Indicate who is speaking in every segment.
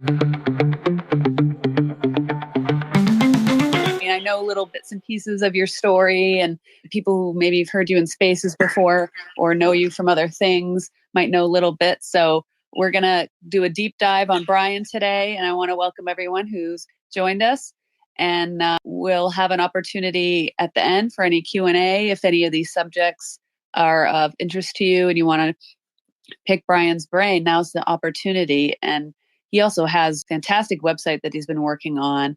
Speaker 1: I know little bits and pieces of your story, and people who maybe have heard you in spaces before or know you from other things might know a little bit. So we're going to do a deep dive on Brian today, and I want to welcome everyone who's joined us. And we'll have an opportunity at the end for any Q&A. If any of these subjects are of interest to you and you want to pick Brian's brain, now's the opportunity. And he also has a fantastic website that he's been working on.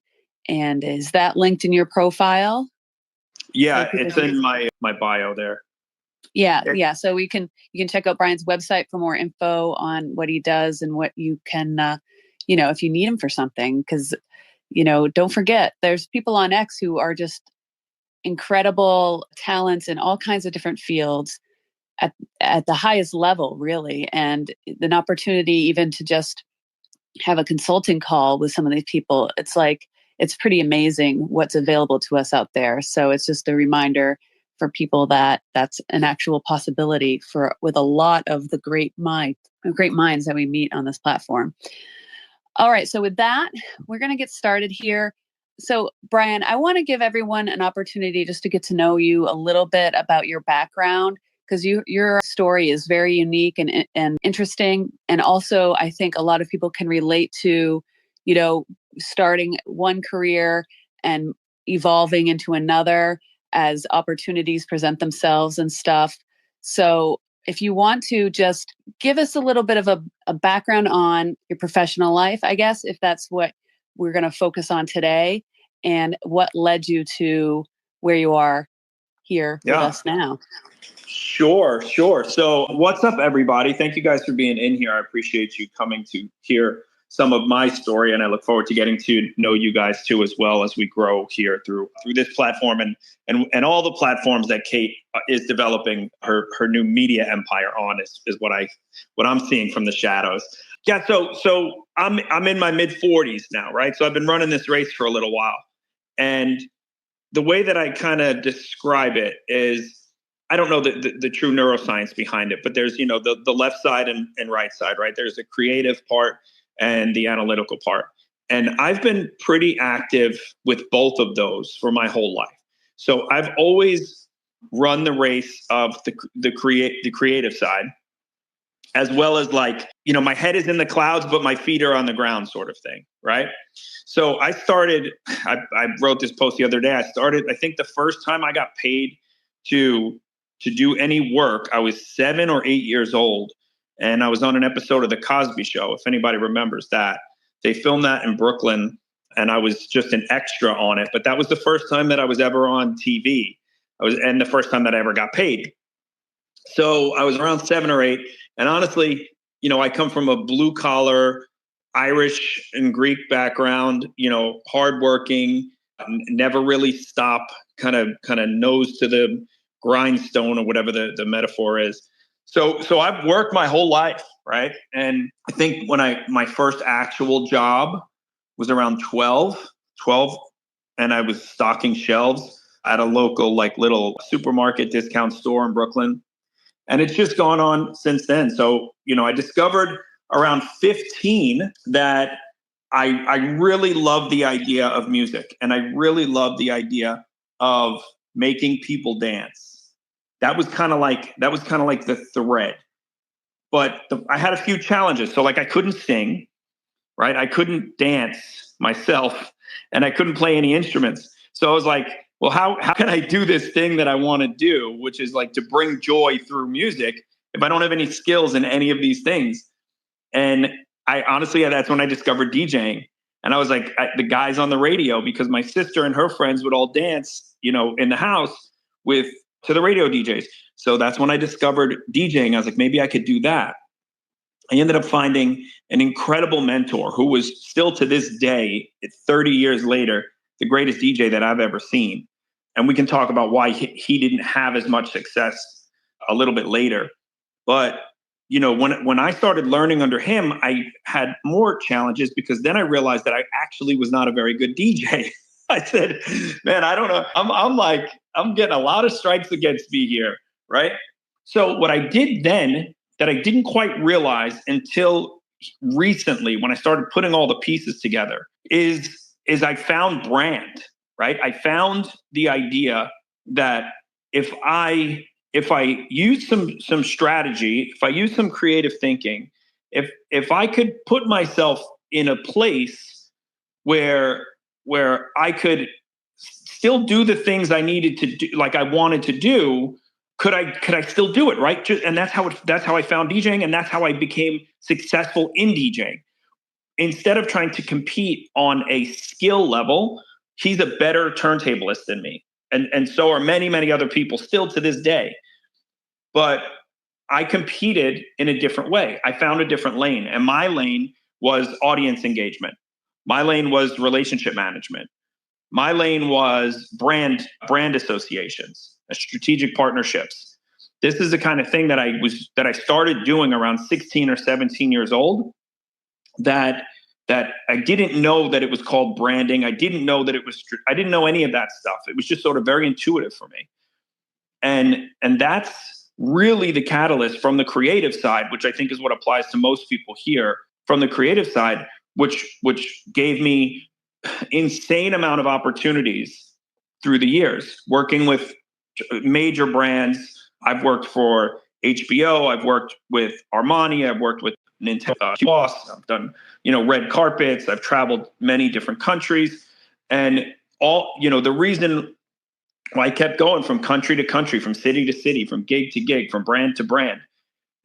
Speaker 1: And is that linked in your profile?
Speaker 2: Yeah, it's in my bio there.
Speaker 1: Yeah. So you can check out Brian's website for more info on what he does and what you can, if you need him for something. Because, don't forget, there's people on X who are just incredible talents in all kinds of different fields at the highest level, really. And an opportunity even to just have a consulting call with some of these people, it's pretty amazing what's available to us out there. So it's just a reminder for people that that's an actual possibility with a lot of the great minds that we meet on this platform. All right. So with that, we're going to get started here. So Brian, I want to give everyone an opportunity just to get to know you a little bit about your background, because your story is very unique and interesting. And also, I think a lot of people can relate to, starting one career and evolving into another as opportunities present themselves and stuff. So if you want to just give us a little bit of a background on your professional life, I guess, if that's what we're going to focus on today, and what led you to where you are here with us now.
Speaker 2: Sure. So what's up, everybody? Thank you guys for being in here. I appreciate you coming to hear some of my story, and I look forward to getting to know you guys too, as well as we grow here through this platform and all the platforms that Kate is developing her new media empire on is what I'm seeing from the shadows. Yeah. So I'm in my mid 40s now, right? So I've been running this race for a little while, and the way that I kind of describe it is, I don't know the true neuroscience behind it, but there's, the left side and right side, right? There's the creative part and the analytical part. And I've been pretty active with both of those for my whole life. So I've always run the race of the creative side, as well as my head is in the clouds, but my feet are on the ground sort of thing, right? So I wrote this post the other day. I think the first time I got paid to do any work, I was 7 or 8 years old. And I was on an episode of The Cosby Show, if anybody remembers that. They filmed that in Brooklyn, and I was just an extra on it. But that was the first time that I was ever on TV. And the first time that I ever got paid. So I was around 7 or 8. And honestly, I come from a blue collar, Irish and Greek background, hardworking, never really stop, kind of nose to the grindstone or whatever the metaphor is. So I've worked my whole life, right? And I think when my first actual job was around 12, and I was stocking shelves at a local little supermarket discount store in Brooklyn. And it's just gone on since then. So, I discovered around 15 that I really love the idea of music, and I really love the idea of making people dance. That was kind of like the thread. But I had a few challenges. So I couldn't sing, right? I couldn't dance myself, and I couldn't play any instruments. So I was like, well, how can I do this thing that I want to do, which is to bring joy through music, if I don't have any skills in any of these things? And that's when I discovered DJing. And I was like, the guys on the radio, because my sister and her friends would all dance, in the house to the radio DJs. So that's when I discovered DJing. I was like, maybe I could do that. I ended up finding an incredible mentor who was still to this day, 30 years later, the greatest DJ that I've ever seen. And we can talk about why he didn't have as much success a little bit later. But, when I started learning under him, I had more challenges, because then I realized that I actually was not a very good DJ. I said, man, I don't know. I'm getting a lot of strikes against me here, right? So what I did then that I didn't quite realize until recently, when I started putting all the pieces together, is I found brand, right? I found the idea that if I use some strategy, if I use some creative thinking, if I could put myself in a place where I could still do the things I needed to do, like I wanted to do, could I still do it, right? And that's how I found DJing, and that's how I became successful in DJing. Instead of trying to compete on a skill level, he's a better turntablist than me, and so are many other people still to this day. But I competed in a different way. I found a different lane, and my lane was audience engagement. My lane was relationship management. My lane was brand associations, strategic partnerships. This is the kind of thing that I started doing around 16 or 17 years old, that I didn't know that it was called branding. I didn't know that I didn't know any of that stuff. It was just sort of very intuitive for me. And that's really the catalyst from the creative side, which I think is what applies to most people here, from the creative side, which gave me insane amount of opportunities through the years, working with major brands. I've worked for HBO. I've worked with Armani. I've worked with Nintendo. I've done, red carpets. I've traveled many different countries, and the reason why I kept going from country to country, from city to city, from gig to gig, from brand to brand,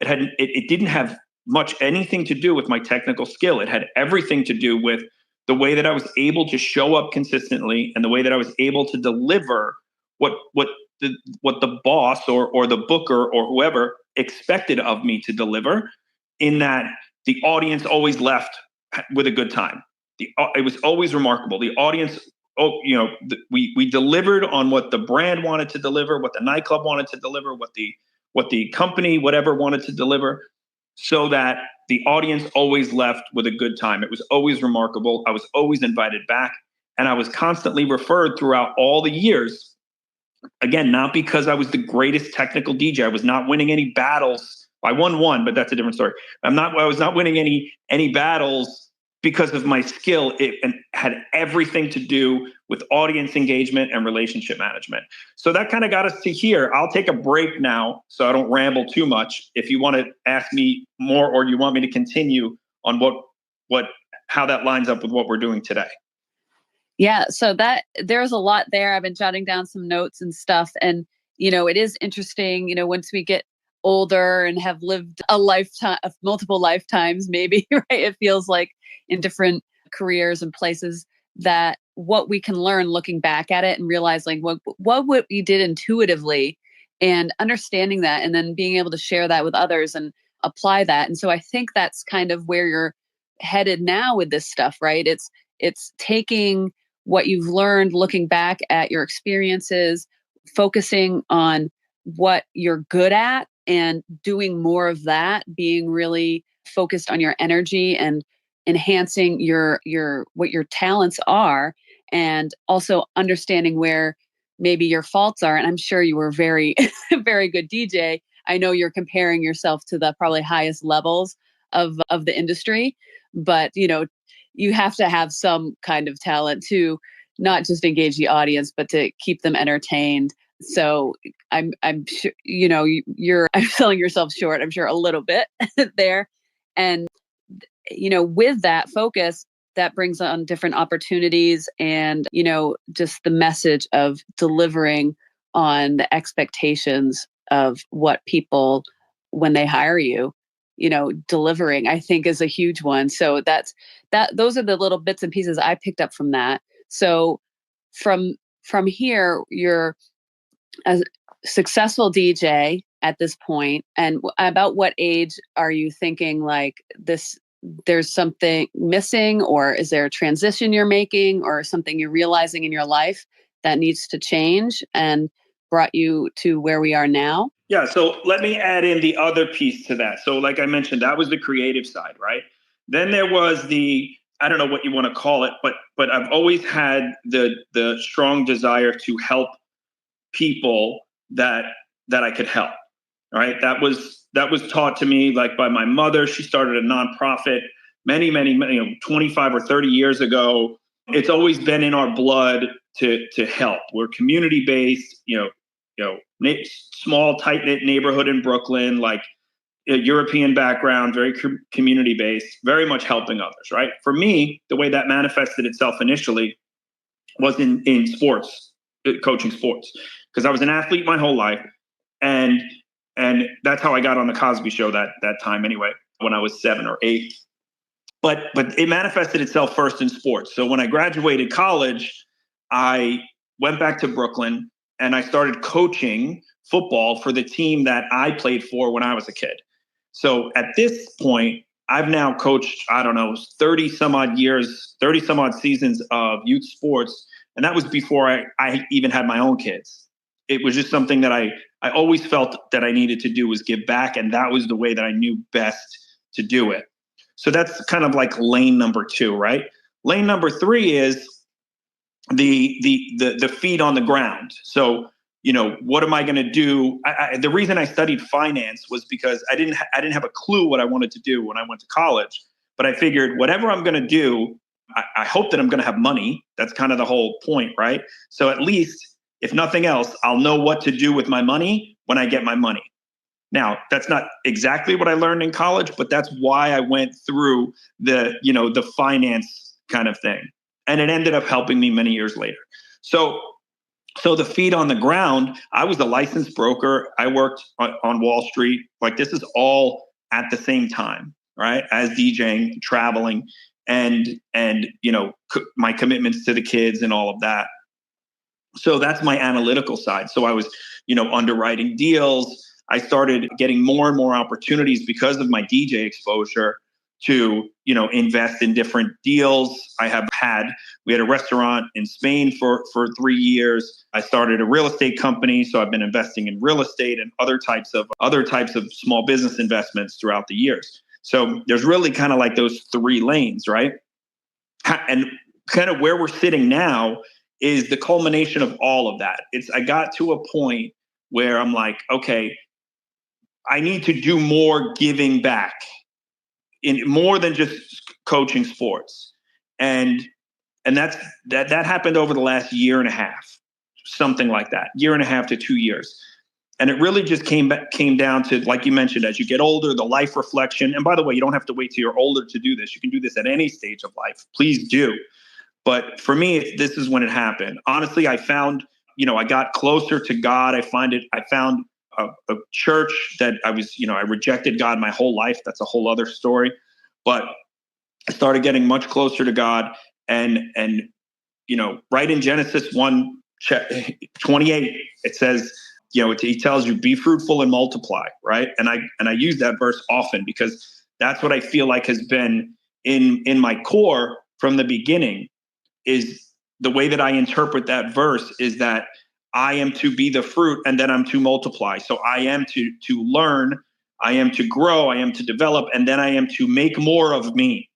Speaker 2: it didn't have much anything to do with my technical skill. It had everything to do with the way that I was able to show up consistently, and the way that I was able to deliver what the boss or the booker or whoever expected of me to deliver, in that the audience always left with a good time. It was always remarkable. The audience, we delivered on what the brand wanted to deliver, what the nightclub wanted to deliver, what the company, whatever, wanted to deliver, so that the audience always left with a good time. It was always remarkable. I was always invited back, and I was constantly referred throughout all the years. Again, not because I was the greatest technical DJ. I was not winning any battles. I won one, but that's a different story. I was not winning any battles because of my skill. It had everything to do with audience engagement and relationship management. So that kind of got us to here. I'll take a break now so I don't ramble too much. If you want to ask me more, or you want me to continue on how that lines up with what we're doing today.
Speaker 1: Yeah, so there's a lot there. I've been jotting down some notes and stuff. And, it is interesting, once we get older and have lived a lifetime of multiple lifetimes, maybe, right? It feels like in different careers and places, that what we can learn looking back at it and realize like what we did intuitively, and understanding that, and then being able to share that with others and apply that. And so I think that's kind of where you're headed now with this stuff, right? It's taking what you've learned, looking back at your experiences, focusing on what you're good at and doing more of that, being really focused on your energy and enhancing your what your talents are, and also understanding where maybe your faults are. And I'm sure you were very, very good DJ. I know you're comparing yourself to the probably highest levels of the industry, but you have to have some kind of talent to not just engage the audience, but to keep them entertained. So I'm sure, I'm selling yourself short, I'm sure, a little bit there. And, with that focus, that brings on different opportunities, and, just the message of delivering on the expectations of what people, when they hire you, delivering, I think, is a huge one. So those are the little bits and pieces I picked up from that. So from here, you're a successful DJ at this point. And about what age are you thinking like there's something missing, or is there a transition you're making, or something you're realizing in your life that needs to change and brought you to where we are now?
Speaker 2: Yeah. So let me add in the other piece to that. So like I mentioned, that was the creative side, right? Then there was I don't know what you want to call it, but I've always had the strong desire to help people that I could help. right? That was taught to me like by my mother. She started a nonprofit many, 25 or 30 years ago. It's always been in our blood to help. We're community based, small, tight knit neighborhood in Brooklyn, like a European background, very community based, very much helping others, right? For me, the way that manifested itself initially was in sports, coaching sports, because I was an athlete my whole life, and that's how I got on the Cosby Show that time anyway, when I was 7 or 8. But it manifested itself first in sports. So when I graduated college, I went back to Brooklyn and I started coaching football for the team that I played for when I was a kid. So at this point, I've now coached, I don't know, 30 some odd seasons of youth sports. And that was before I even had my own kids. It was just something that I always felt that I needed to do, was give back. And that was the way that I knew best to do it. So that's kind of like lane number 2, right? Lane number 3 is the feet on the ground. So, what am I going to do? The reason I studied finance was because I didn't have a clue what I wanted to do when I went to college. But I figured whatever I'm going to do, I hope that I'm going to have money. That's kind of the whole point, right? So at least, if nothing else, I'll know what to do with my money when I get my money. Now, that's not exactly what I learned in college, but that's why I went through the finance kind of thing. And it ended up helping me many years later. So the feet on the ground, I was a licensed broker. I worked on Wall Street. Like, this is all at the same time, right? As DJing, traveling, and my commitments to the kids and all of that. So that's my analytical side. So I was, underwriting deals. I started getting more and more opportunities because of my DJ exposure to, invest in different deals. We had a restaurant in Spain for 3 years. I started a real estate company. So I've been investing in real estate and other types of small business investments throughout the years. So there's really kind of like those 3 lanes, right? And kind of where we're sitting now is the culmination of all of that. I got to a point where I'm like, okay, I need to do more giving back, in more than just coaching sports. And that happened over the last year and a half, something like that, year and a half to 2 years. And it really just came down to, like you mentioned, as you get older, the life reflection. And by the way, you don't have to wait till you're older to do this. You can do this at any stage of life. Please do. But for me, this is when it happened. Honestly, I found, I got closer to God. I found a church that I rejected God my whole life. That's a whole other story. But I started getting much closer to God. And right in Genesis 1:28, it says, he tells you, be fruitful and multiply, right? And I use that verse often because that's what I feel like has been in my core from the beginning. Is the way that I interpret that verse is that I am to be the fruit and then I'm to multiply. So I am to learn, I am to grow, I am to develop, and then I am to make more of me.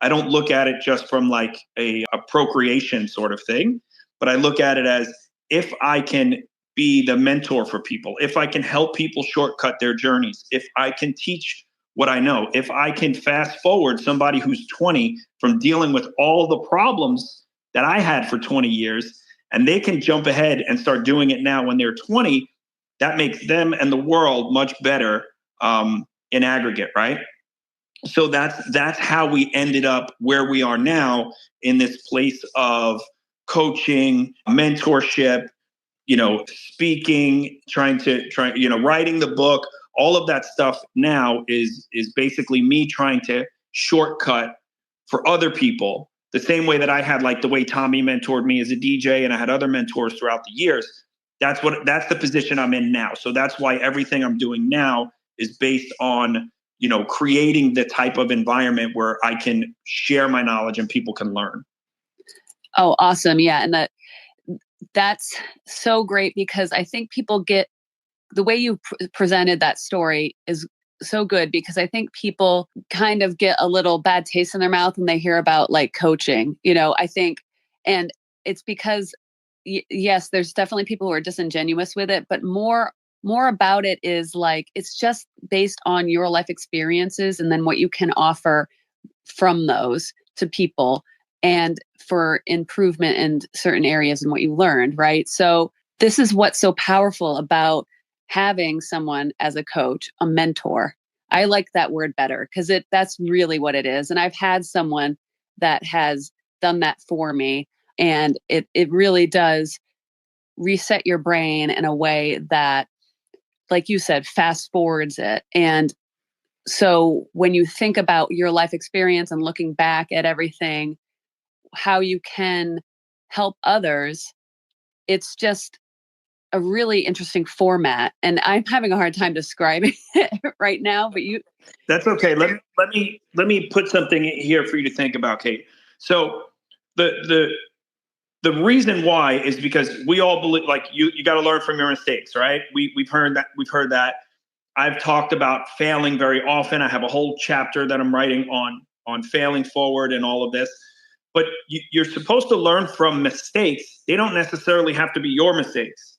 Speaker 2: I don't look at it just from like a procreation sort of thing, but I look at it as, if I can be the mentor for people, if I can help people shortcut their journeys, if I can teach what I know, if I can fast forward somebody who's 20 from dealing with all the problems that I had for 20 years, and they can jump ahead and start doing it now when they're 20, that makes them and the world much better in aggregate, right? So that's how we ended up where we are now, in this place of coaching, mentorship, speaking, writing the book. All of that stuff now is basically me trying to shortcut for other people, the same way that I had, like the way Tommy mentored me as a DJ, and I had other mentors throughout the years. That's the position I'm in now. So that's why everything I'm doing now is based on, creating the type of environment where I can share my knowledge and people can learn.
Speaker 1: Oh, awesome. Yeah. And that's so great, because I think people get the way you presented that story is so good, because I think people kind of get a little bad taste in their mouth when they hear about like coaching, I think, and it's because yes, there's definitely people who are disingenuous with it, but more more about it is like, it's just based on your life experiences and then what you can offer from those to people and for improvement in certain areas and what you learned, right? So this is what's so powerful about having someone as a coach, a mentor. I like that word better because that's really what it is. And I've had someone that has done that for me. And it really does reset your brain in a way that, like you said, fast forwards it. And so when you think about your life experience and looking back at everything, how you can help others, it's just a really interesting format. And I'm having a hard time describing it right now, but you.
Speaker 2: That's okay. Let me put something here for you to think about, Kate. So the reason why is because we all believe, like, you got to learn from your mistakes, right? We've heard that. I've talked about failing very often. I have a whole chapter that I'm writing on failing forward and all of this. But you're supposed to learn from mistakes. They don't necessarily have to be your mistakes,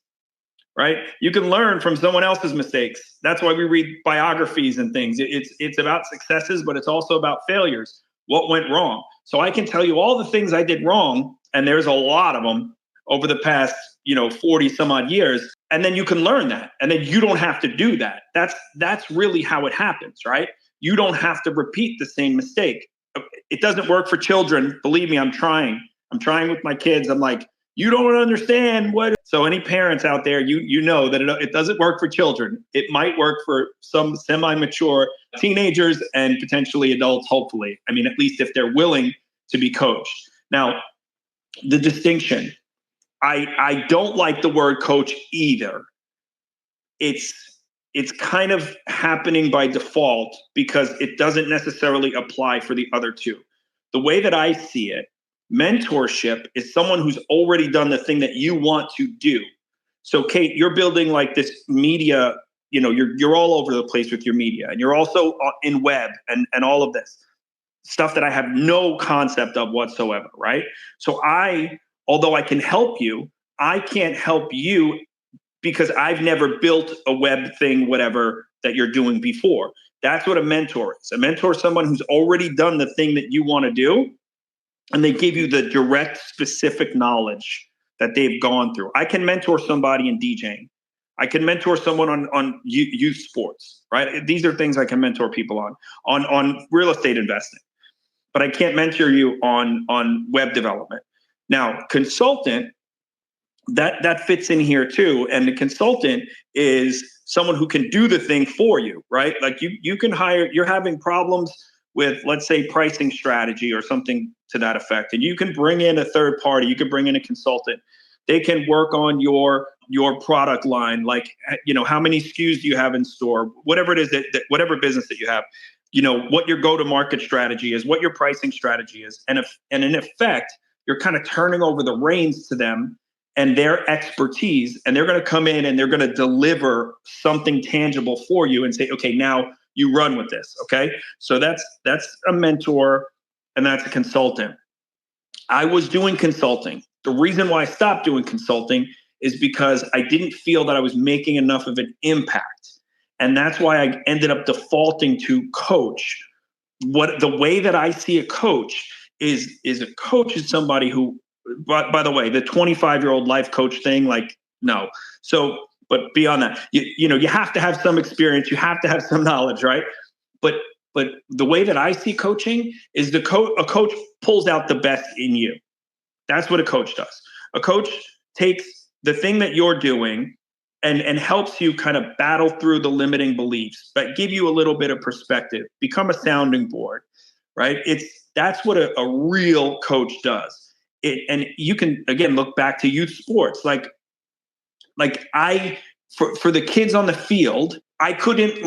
Speaker 2: right? You can learn from someone else's mistakes. That's why we read biographies and things. It's about successes, but it's also about failures. What went wrong? So I can tell you all the things I did wrong, and there's a lot of them over the past, 40 some odd years. And then you can learn that. And then you don't have to do that. That's really how it happens, right? You don't have to repeat the same mistake. It doesn't work for children. Believe me, I'm trying with my kids. I'm like, you don't understand what. So any parents out there, you know that it doesn't work for children. It might work for some semi-mature teenagers and potentially adults, hopefully. I mean, at least if they're willing to be coached. Now, the distinction. I don't like the word coach either. It's kind of happening by default because it doesn't necessarily apply for the other two. The way that I see it, mentorship is someone who's already done the thing that you want to do. So Kate, you're building like this media, you're all over the place with your media, and you're also in web and all of this stuff that I have no concept of whatsoever, right? So although I can help you, I can't help you because I've never built a web thing, whatever that you're doing before. That's what a mentor is. A mentor is someone who's already done the thing that you want to do, and they give you the direct, specific knowledge that they've gone through. I can mentor somebody in DJing. I can mentor someone on youth sports, right? These are things I can mentor people on real estate investing. But I can't mentor you on web development. Now, consultant, that fits in here too. And the consultant is someone who can do the thing for you, right? Like you can hire, you're having problems with, let's say, pricing strategy or something to that effect. And you can bring in a third party, you can bring in a consultant. They can work on your product line, like, how many SKUs do you have in store, whatever it is that whatever business that you have. What your go-to-market strategy is, what your pricing strategy is. And in effect, you're kind of turning over the reins to them and their expertise, and they're going to come in and they're going to deliver something tangible for you and say, okay, now you run with this. Okay. So that's a mentor and that's a consultant. I was doing consulting. The reason why I stopped doing consulting is because I didn't feel that I was making enough of an impact. And that's why I ended up defaulting to coach. The way that I see a coach is a coach is somebody who, by the way, the 25-year-old life coach thing, like, no. So, but beyond that, you have to have some experience, you have to have some knowledge, right? But the way that I see coaching is a coach pulls out the best in you. That's what a coach does. A coach takes the thing that you're doing and helps you kind of battle through the limiting beliefs, but give you a little bit of perspective, become a sounding board, right? That's what a real coach does. And you can, again, look back to youth sports. Like for the kids on the field, I couldn't,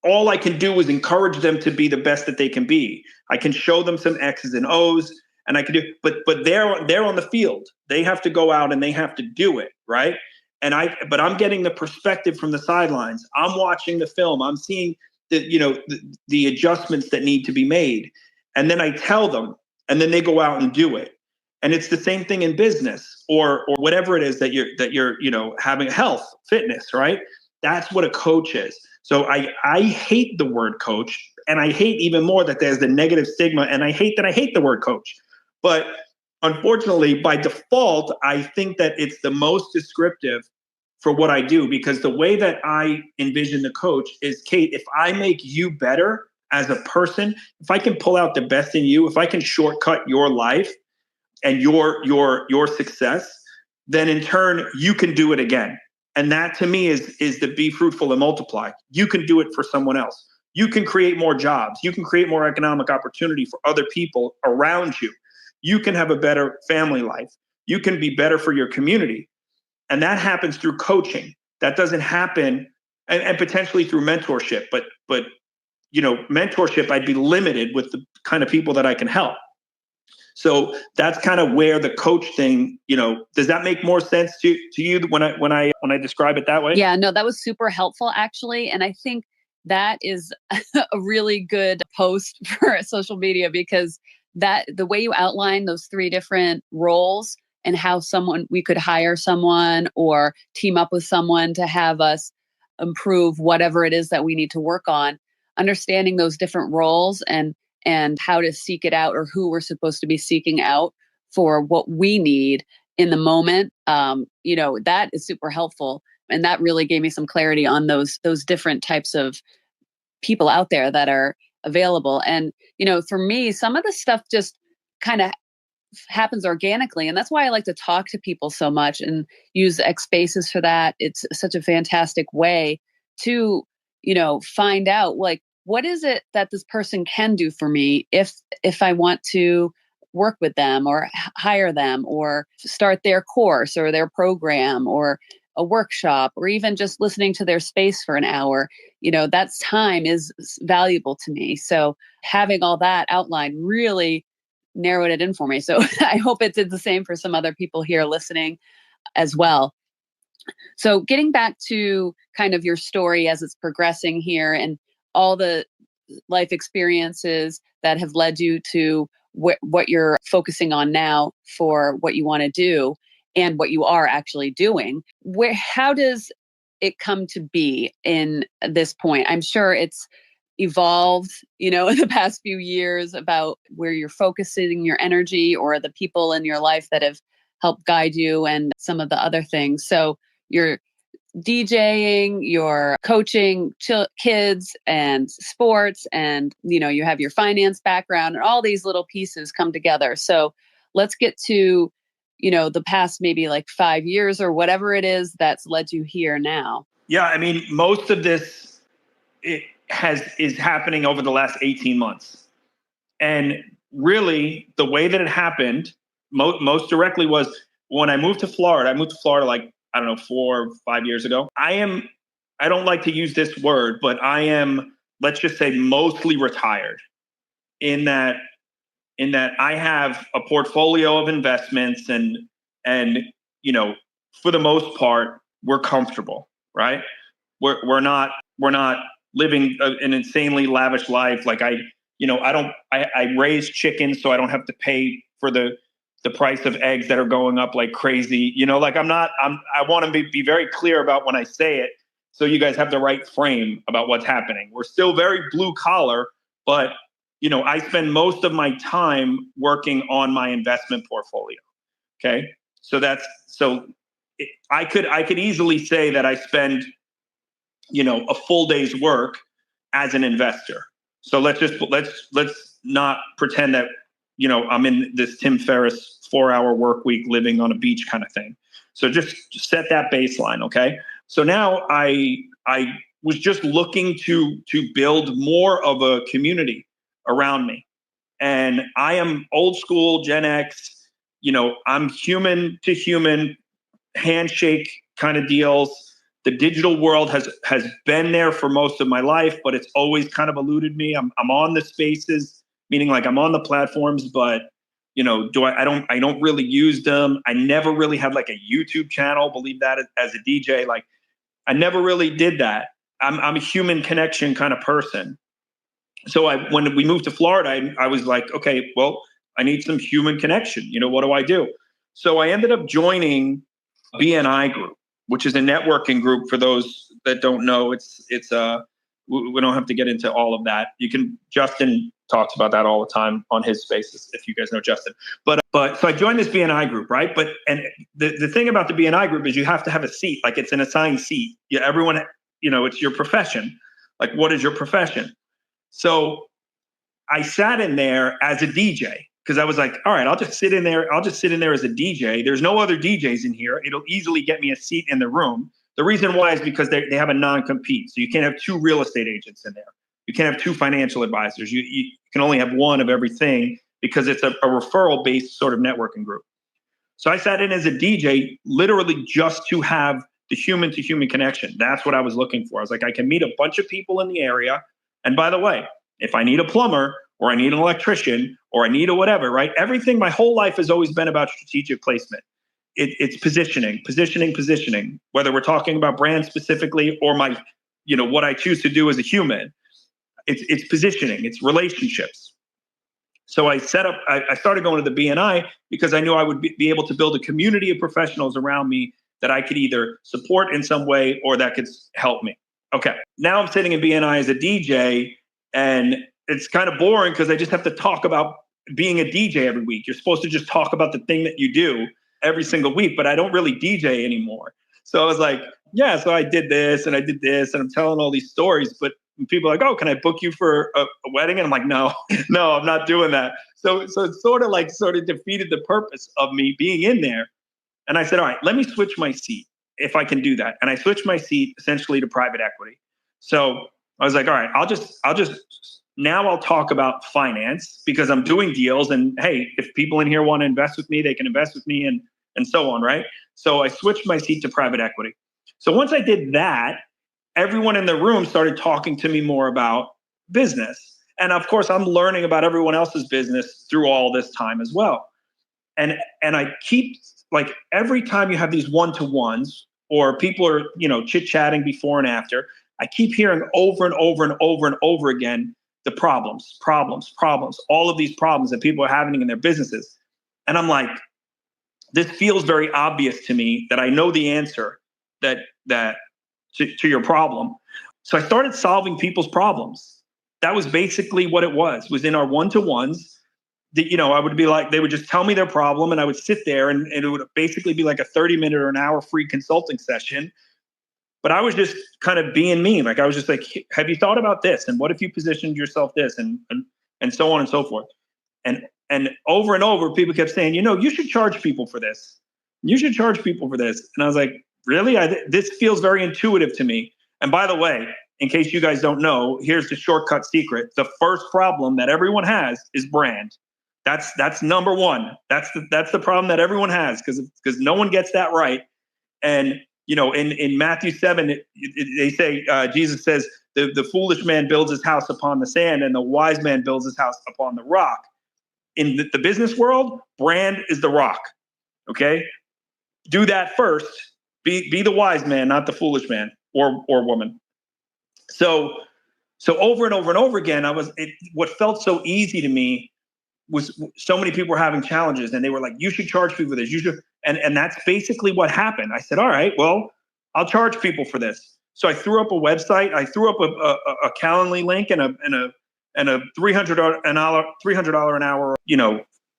Speaker 2: all I can do is encourage them to be the best that they can be. I can show them some X's and O's, and I can do, but they're on the field. They have to go out and they have to do it, right? But I'm getting the perspective from the sidelines. I'm watching the film. I'm seeing the adjustments that need to be made. And then I tell them, and then they go out and do it. And it's the same thing in business or whatever it is that you're, you know, having health, fitness, right? That's what a coach is. So I hate the word coach, and I hate even more that there's the negative stigma, and I hate the word coach. But unfortunately, by default, I think that it's the most descriptive for what I do, because the way that I envision the coach is, Kate, if I make you better as a person, if I can pull out the best in you, if I can shortcut your life and your success, then in turn you can do it again. And that to me is the be fruitful and multiply. You can do it for someone else. You can create more jobs. You can create more economic opportunity for other people around you. You can have a better family life. You can be better for your community. And that happens through coaching. That doesn't happen, and potentially through mentorship. But you know, mentorship, I'd be limited with the kind of people that I can help. So that's kind of where the coach thing, you know, does that make more sense to you when I describe it that way?
Speaker 1: Yeah, no, that was super helpful actually. And I think that is a really good post for social media, because that the way you outline those three different roles and how we could hire someone or team up with someone to have us improve whatever it is that we need to work on, understanding those different roles and how to seek it out, or who we're supposed to be seeking out for what we need in the moment. You know, that is super helpful. And that really gave me some clarity on those different types of people out there that are available. And, you know, for me, some of the stuff just kind of happens organically. And that's why I like to talk to people so much and use X Spaces for that. It's such a fantastic way to, you know, find out, like, what is it that this person can do for me if I want to work with them or hire them or start their course or their program or a workshop, or even just listening to their space for an hour. You know, that time is valuable to me. So having all that outlined really narrowed it in for me. So I hope it did the same for some other people here listening as well. So getting back to kind of your story as it's progressing here and all the life experiences that have led you to what you're focusing on now for what you want to do and what you are actually doing, how does it come to be in this point? I'm sure it's evolved, you know, in the past few years about where you're focusing your energy or the people in your life that have helped guide you and some of the other things. So you're DJing, you're coaching kids and sports, and, you know, you have your finance background, and all these little pieces come together. So let's get to, you know, the past maybe like 5 years or whatever it is that's led you here now.
Speaker 2: Yeah, I mean, most of this is happening over the last 18 months. And really, the way that it happened most directly was when I moved to Florida. I moved to Florida like, I don't know, 4 or 5 years ago. I don't like to use this word, but I am, let's just say, mostly retired in that I have a portfolio of investments and you know, for the most part, we're comfortable, right? We're not living an insanely lavish life. Like I raise chickens so I don't have to pay for the price of eggs that are going up like crazy. You know, like I want to be very clear about when I say it, so you guys have the right frame about what's happening. We're still very blue collar, but you know, I spend most of my time working on my investment portfolio. Okay. I could easily say that I spend, you know, a full day's work as an investor. So let's not pretend that, you know, I'm in this Tim Ferriss 4-hour work week living on a beach kind of thing. So just set that baseline. Okay. So now I was just looking to build more of a community around me. And I am old school Gen X, you know, I'm human to human handshake kind of deals. The digital world has been there for most of my life, but it's always kind of eluded me. I'm on the spaces, meaning like I'm on the platforms, but you know, I don't really use them. I never really had like a YouTube channel, believe that, as a DJ. Like I never really did that. I'm a human connection kind of person. So when we moved to Florida, I was like, okay, well, I need some human connection. What do I do? So I ended up joining BNI Group, which is a networking group. For those that don't know, we don't have to get into all of that. Justin talks about that all the time on his spaces, if you guys know Justin. But so I joined this BNI group, right? And the thing about the BNI group is you have to have a seat, like it's an assigned seat. Yeah, everyone, it's your profession. Like, what is your profession? So I sat in there as a DJ because I was like, all right, I'll just sit in there. I'll just sit in there as a DJ. There's no other DJs in here. It'll easily get me a seat in the room. The reason why is because they have a non-compete. So you can't have 2 real estate agents in there. You can't have 2 financial advisors. You can only have 1 of everything because it's a referral-based sort of networking group. So I sat in as a DJ literally just to have the human-to-human connection. That's what I was looking for. I was like, I can meet a bunch of people in the area. And by the way, if I need a plumber or I need an electrician or I need a whatever, right? Everything, my whole life has always been about strategic placement. It's positioning, whether we're talking about brand specifically or what I choose to do as a human. It's positioning, it's relationships. So I started going to the BNI because I knew I would be able to build a community of professionals around me that I could either support in some way or that could help me. Okay, now I'm sitting in BNI as a DJ, and it's kind of boring because I just have to talk about being a DJ every week. You're supposed to just talk about the thing that you do every single week, but I don't really DJ anymore. So I was like, yeah, so I did this and I did this and I'm telling all these stories, but people are like, oh, can I book you for a wedding? And I'm like, no, I'm not doing that. So it sort of defeated the purpose of me being in there. And I said, all right, let me switch my seat if I can do that. And I switched my seat essentially to private equity. So I was like, all right, now I'll talk about finance because I'm doing deals. And hey, if people in here want to invest with me, they can invest with me and so on, right? So I switched my seat to private equity. So once I did that, everyone in the room started talking to me more about business. And of course, I'm learning about everyone else's business through all this time as well. And I keep, like, every time you have these one-to-ones or people are, chit-chatting before and after, I keep hearing over and over and over and over again the problems, all of these problems that people are having in their businesses. And I'm like, this feels very obvious to me that I know the answer that to your problem. So I started solving people's problems. That was basically what it was in our one-to-ones. I would be like, they would just tell me their problem and I would sit there and it would basically be like a 30-minute or an hour free consulting session. But I was just kind of being me. Like, I was just like, have you thought about this? And what if you positioned yourself this and so on and so forth. And over and over, people kept saying, you should charge people for this. You should charge people for this. And I was like, really? This feels very intuitive to me. And by the way, in case you guys don't know, here's the shortcut secret. The first problem that everyone has is brand. That's number one. That's the problem that everyone has because no one gets that right. And in Matthew 7, they say, Jesus says, the foolish man builds his house upon the sand and the wise man builds his house upon the rock. In the business world, brand is the rock. Okay? Do that first. Be the wise man, not the foolish man or woman. So over and over and over again, what felt so easy to me was so many people were having challenges and they were like, you should charge people for this. You should. And that's basically what happened. I said, all right, well, I'll charge people for this. So I threw up a website. I threw up a Calendly link and a $300 an hour,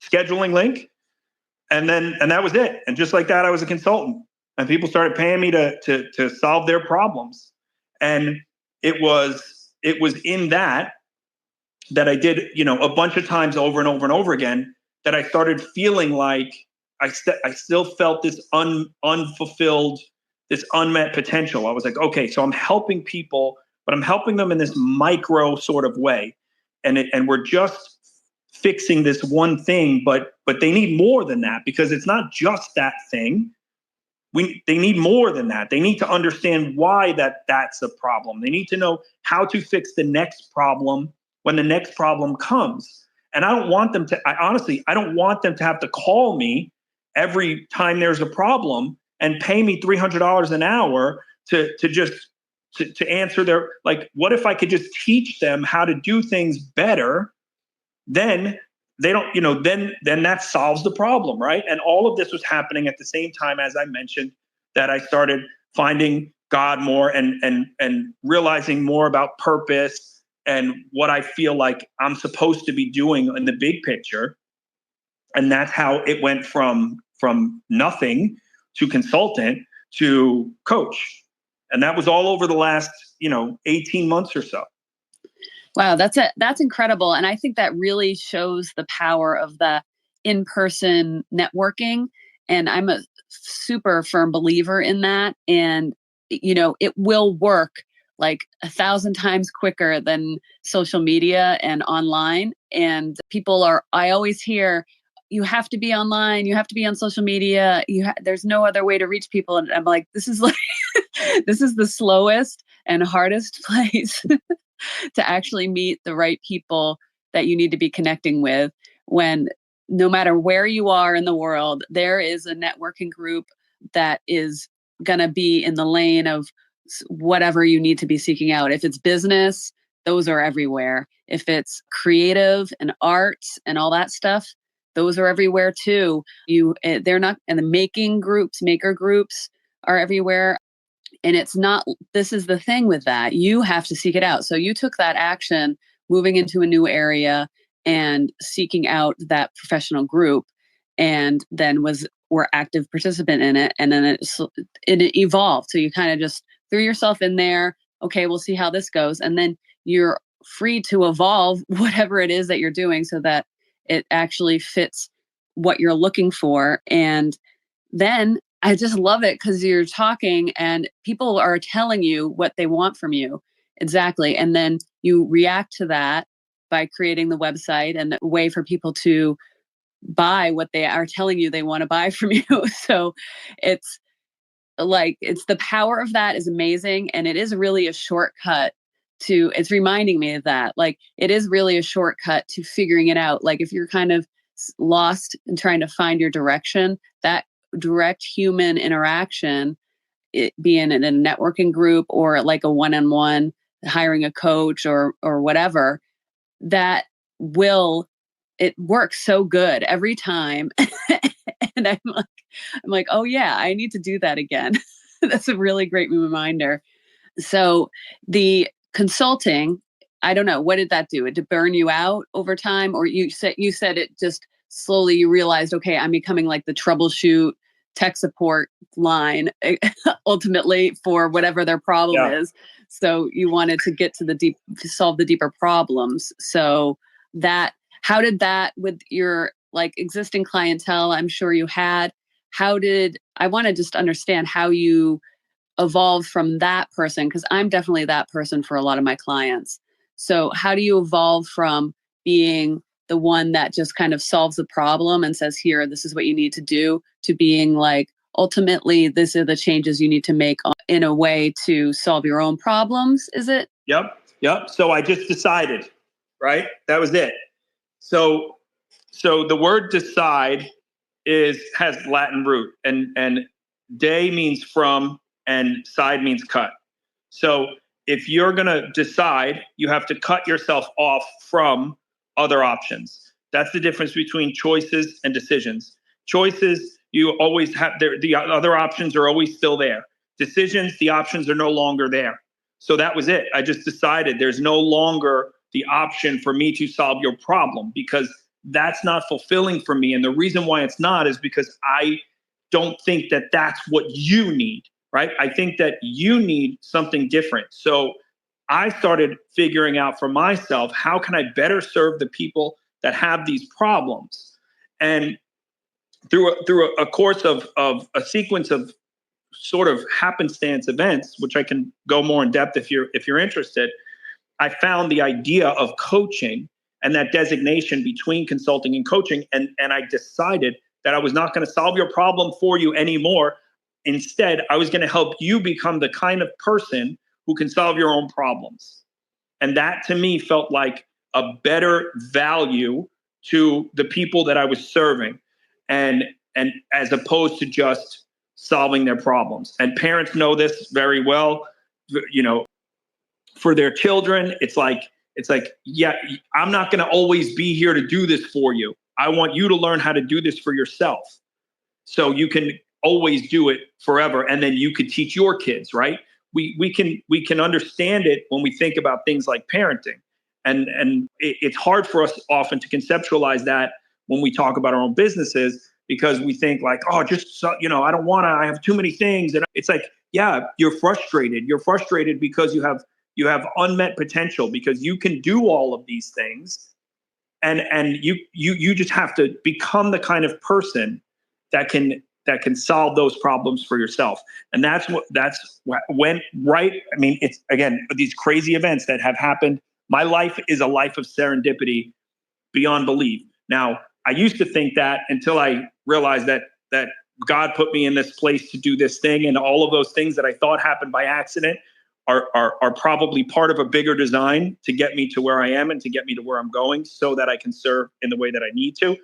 Speaker 2: scheduling link. And that was it. And just like that, I was a consultant and people started paying me to solve their problems. And it was in that I did, a bunch of times over and over and over again that I started feeling like I still felt this unfulfilled, this unmet potential. I was like, okay, so I'm helping people, but I'm helping them in this micro sort of way. And we're just fixing this one thing, but they need more than that because it's not just that thing. They need more than that. They need to understand why that's a problem. They need to know how to fix the next problem when the next problem comes. And I don't want them to, I don't want them to have to call me every time there's a problem and pay me $300 an hour to answer their, like, what if I could just teach them how to do things better? Then they don't, then that solves the problem, right? And all of this was happening at the same time, as I mentioned, that I started finding God more and realizing more about purpose and what I feel like I'm supposed to be doing in the big picture. And that's how it went from nothing to consultant to coach. And that was all over the last, 18 months or so.
Speaker 1: Wow, that's incredible. And I think that really shows the power of the in-person networking. And I'm a super firm believer in that. And, it will work like 1,000 times quicker than social media and online. And I always hear, you have to be online, you have to be on social media. There's no other way to reach people. And I'm like, this is this is the slowest and hardest place to actually meet the right people that you need to be connecting with, when no matter where you are in the world, there is a networking group that is going to be in the lane of whatever you need to be seeking out. If it's business, those are everywhere. If it's creative and arts and all that stuff, those are everywhere too. They're not, and the maker groups are everywhere. And this is the thing with that. You have to seek it out. So you took that action, moving into a new area and seeking out that professional group, and then were active participant in it. And then it evolved. So you kind of just threw yourself in there. Okay, we'll see how this goes. And then you're free to evolve whatever it is that you're doing so that it actually fits what you're looking for. And then I just love it because you're talking and people are telling you what they want from you. Exactly. And then you react to that by creating the website and a way for people to buy what they are telling you they want to buy from you. So it's the power of that is amazing. And it is really a shortcut it's reminding me of that. Like, it is really a shortcut to figuring it out. Like, if you're kind of lost and trying to find your direction, that direct human interaction, it being in a networking group or like a one-on-one, hiring a coach or whatever, it works so good every time. And I'm like, oh yeah, I need to do that again. That's a really great reminder. So the consulting, I don't know, what did that do? Did it burn you out over time? Or you said it just slowly, you realized, okay, I'm becoming like the troubleshoot tech support line ultimately for whatever their problem is. So you wanted to get to solve the deeper problems. So how did that with your existing clientele, I'm sure you had, I want to just understand how you evolved from that person, because I'm definitely that person for a lot of my clients. So how do you evolve from being the one that just kind of solves the problem and says, here, this is what you need to do, to being like, ultimately, these are the changes you need to make in a way to solve your own problems, is it?
Speaker 2: Yep. So I just decided, right? That was it. So the word decide has Latin root, and de means from, and side means cut. So if you're going to decide, you have to cut yourself off from other options. That's the difference between choices and decisions. Choices, you always have the other options are always still there. Decisions, the options are no longer there. So that was it. I just decided there's no longer the option for me to solve your problem, because that's not fulfilling for me. And the reason why it's not is because I don't think that that's what you need. Right? I think that you need something different. So I started figuring out for myself, how can I better serve the people that have these problems? And through a course of a sequence of sort of happenstance events, which I can go more in depth if you're interested, I found the idea of coaching and that designation between consulting and coaching. And I decided that I was not going to solve your problem for you anymore. Instead, I was going to help you become the kind of person who can solve your own problems. And that to me felt like a better value to the people that I was serving, and as opposed to just solving their problems. And parents know this very well. For their children, it's It's like, yeah, I'm not going to always be here to do this for you. I want you to learn how to do this for yourself, so you can always do it forever. And then you could teach your kids, right? We can understand it when we think about things like parenting. And it's hard for us often to conceptualize that when we talk about our own businesses, because we think like, oh, just, I don't want to, I have too many things. And it's like, yeah, you're frustrated. You're frustrated because you have unmet potential, because you can do all of these things. And you just have to become the kind of person that can solve those problems for yourself. And that's when, right? I mean, it's, again, these crazy events that have happened. My life is a life of serendipity beyond belief. Now, I used to think that until I realized that God put me in this place to do this thing, and all of those things that I thought happened by accident are probably part of a bigger design to get me to where I am and to get me to where I'm going, so that I can serve in the way that I need to.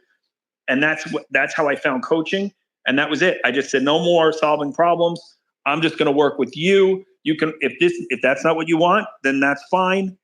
Speaker 2: And that's how I found coaching. And that was it. I just said, no more solving problems. I'm just going to work with you. You can, if that's not what you want, then that's fine.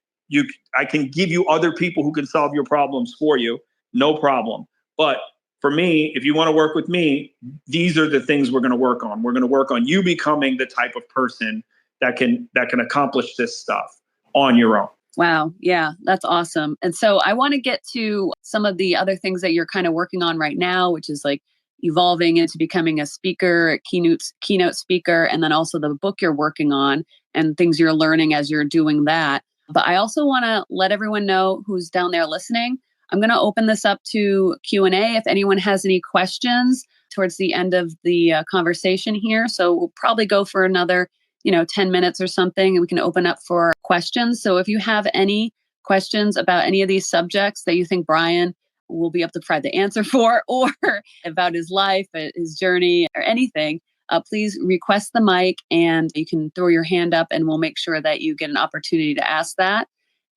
Speaker 2: I can give you other people who can solve your problems for you. No problem. But for me, if you want to work with me, these are the things we're going to work on. We're going to work on you becoming the type of person that can accomplish this stuff on your own.
Speaker 1: Wow. Yeah, that's awesome. And so I want to get to some of the other things that you're kind of working on right now, which is like evolving into becoming a speaker, a keynote speaker, and then also the book you're working on and things you're learning as you're doing that. But I also want to let everyone know who's down there listening. I'm going to open this up to Q&A if anyone has any questions towards the end of the conversation here. So we'll probably go for another 10 minutes or something, and we can open up for questions. So if you have any questions about any of these subjects that you think Brian will be able to provide the answer for, or about his life, his journey, or anything, please request the mic and you can throw your hand up and we'll make sure that you get an opportunity to ask that.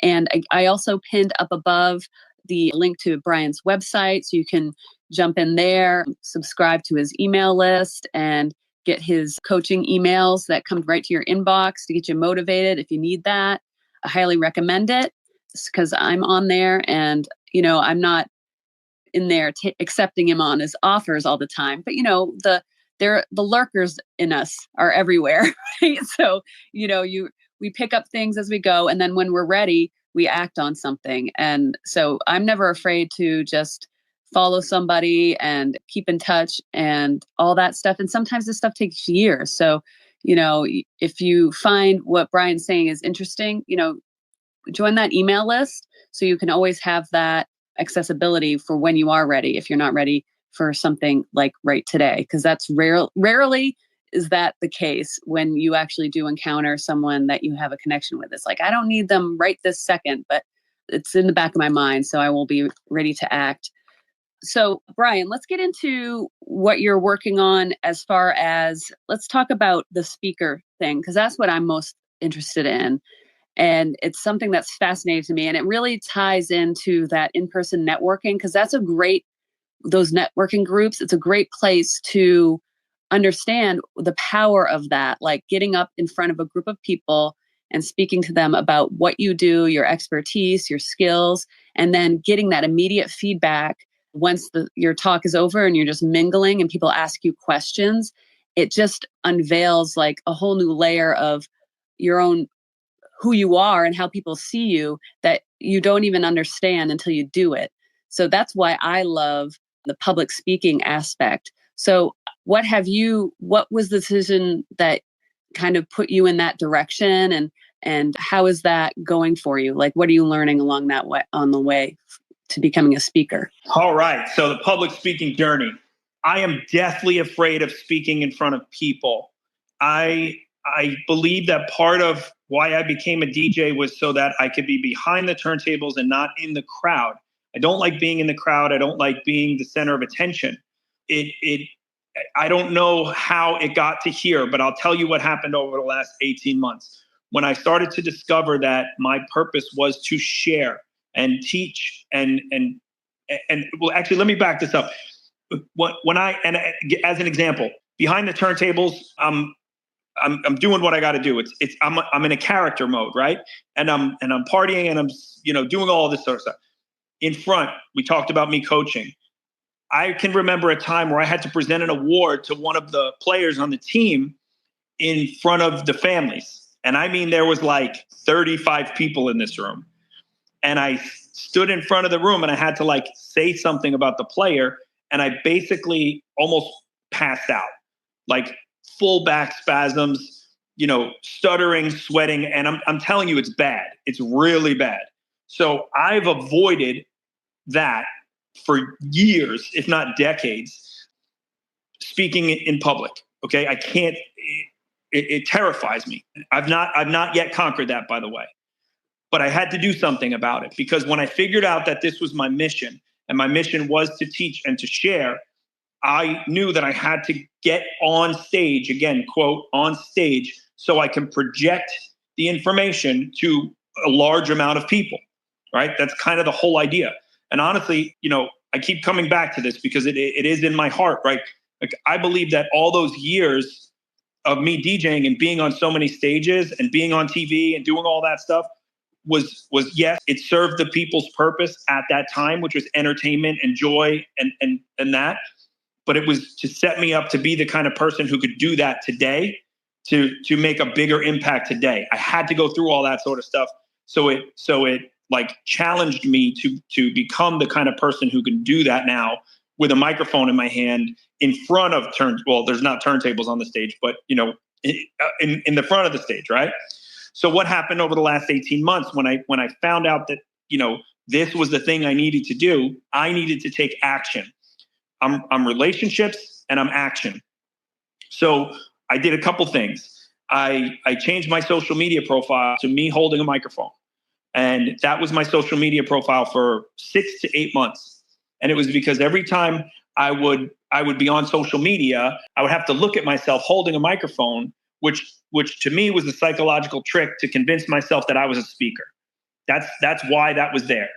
Speaker 1: And I also pinned up above the link to Brian's website, so you can jump in there, subscribe to his email list, and get his coaching emails that come right to your inbox to get you motivated if you need that. I highly recommend it because I'm on there, and I'm not in there accepting him on his offers all the time. But the lurkers in us are everywhere, right? So we pick up things as we go, and then when we're ready, we act on something. And so I'm never afraid to just follow somebody and keep in touch and all that stuff. And sometimes this stuff takes years. So, if you find what Brian's saying is interesting, join that email list so you can always have that accessibility for when you are ready, if you're not ready for something like right today, because that's rarely is that the case when you actually do encounter someone that you have a connection with. It's like, I don't need them right this second, but it's in the back of my mind, so I will be ready to act. So, Brian, let's get into what you're working on as far as, let's talk about the speaker thing, because that's what I'm most interested in. And it's something that's fascinating to me. And it really ties into that in-person networking, because that's those networking groups, it's a great place to understand the power of that, like getting up in front of a group of people and speaking to them about what you do, your expertise, your skills, and then getting that immediate feedback once your talk is over and you're just mingling and people ask you questions. It just unveils like a whole new layer of your own, who you are and how people see you, that you don't even understand until you do it. So that's why I love the public speaking aspect. So what was the decision that kind of put you in that direction, and how is that going for you? Like, what are you learning along that way, on the way to becoming a speaker?
Speaker 2: All right. So the public speaking journey. I am deathly afraid of speaking in front of people. I believe that part of why I became a DJ was so that I could be behind the turntables and not in the crowd. I don't like being in the crowd. I don't like being the center of attention. I don't know how it got to here, but I'll tell you what happened over the last 18 months. When I started to discover that my purpose was to share and teach and well, actually, let me back this up. As an example, behind the turntables, I'm doing what I got to do. I'm in a character mode, right? And I'm partying and I'm, doing all this sort of stuff. In front, we talked about me coaching. I can remember a time where I had to present an award to one of the players on the team in front of the families. And I mean, there was like 35 people in this room. And I stood in front of the room and I had to like say something about the player. And I basically almost passed out, like full back spasms, stuttering, sweating. And I'm telling you, it's bad. It's really bad. So I've avoided that for years, if not decades, speaking in public. Okay. I can't, it terrifies me. I've not yet conquered that, by the way, but I had to do something about it, because when I figured out that this was my mission, and my mission was to teach and to share, I knew that I had to get on stage, again, quote, on stage, so I can project the information to a large amount of people, right? That's kind of the whole idea. And honestly, I keep coming back to this because it is in my heart, right? Like, I believe that all those years of me DJing and being on so many stages and being on TV and doing all that stuff was yes, it served the people's purpose at that time, which was entertainment and joy and that. But it was to set me up to be the kind of person who could do that today, to make a bigger impact today. I had to go through all that sort of stuff. So it like challenged me to become the kind of person who can do that now with a microphone in my hand in front of there's not turntables on the stage, but in the front of the stage, right? So what happened over the last 18 months when I found out that, this was the thing I needed to do, I needed to take action. I'm relationships and I'm action. So I did a couple things. I changed my social media profile to me holding a microphone. And that was my social media profile for 6 to 8 months. And it was because every time I would be on social media, I would have to look at myself holding a microphone, which to me was a psychological trick to convince myself that I was a speaker. That's why that was there.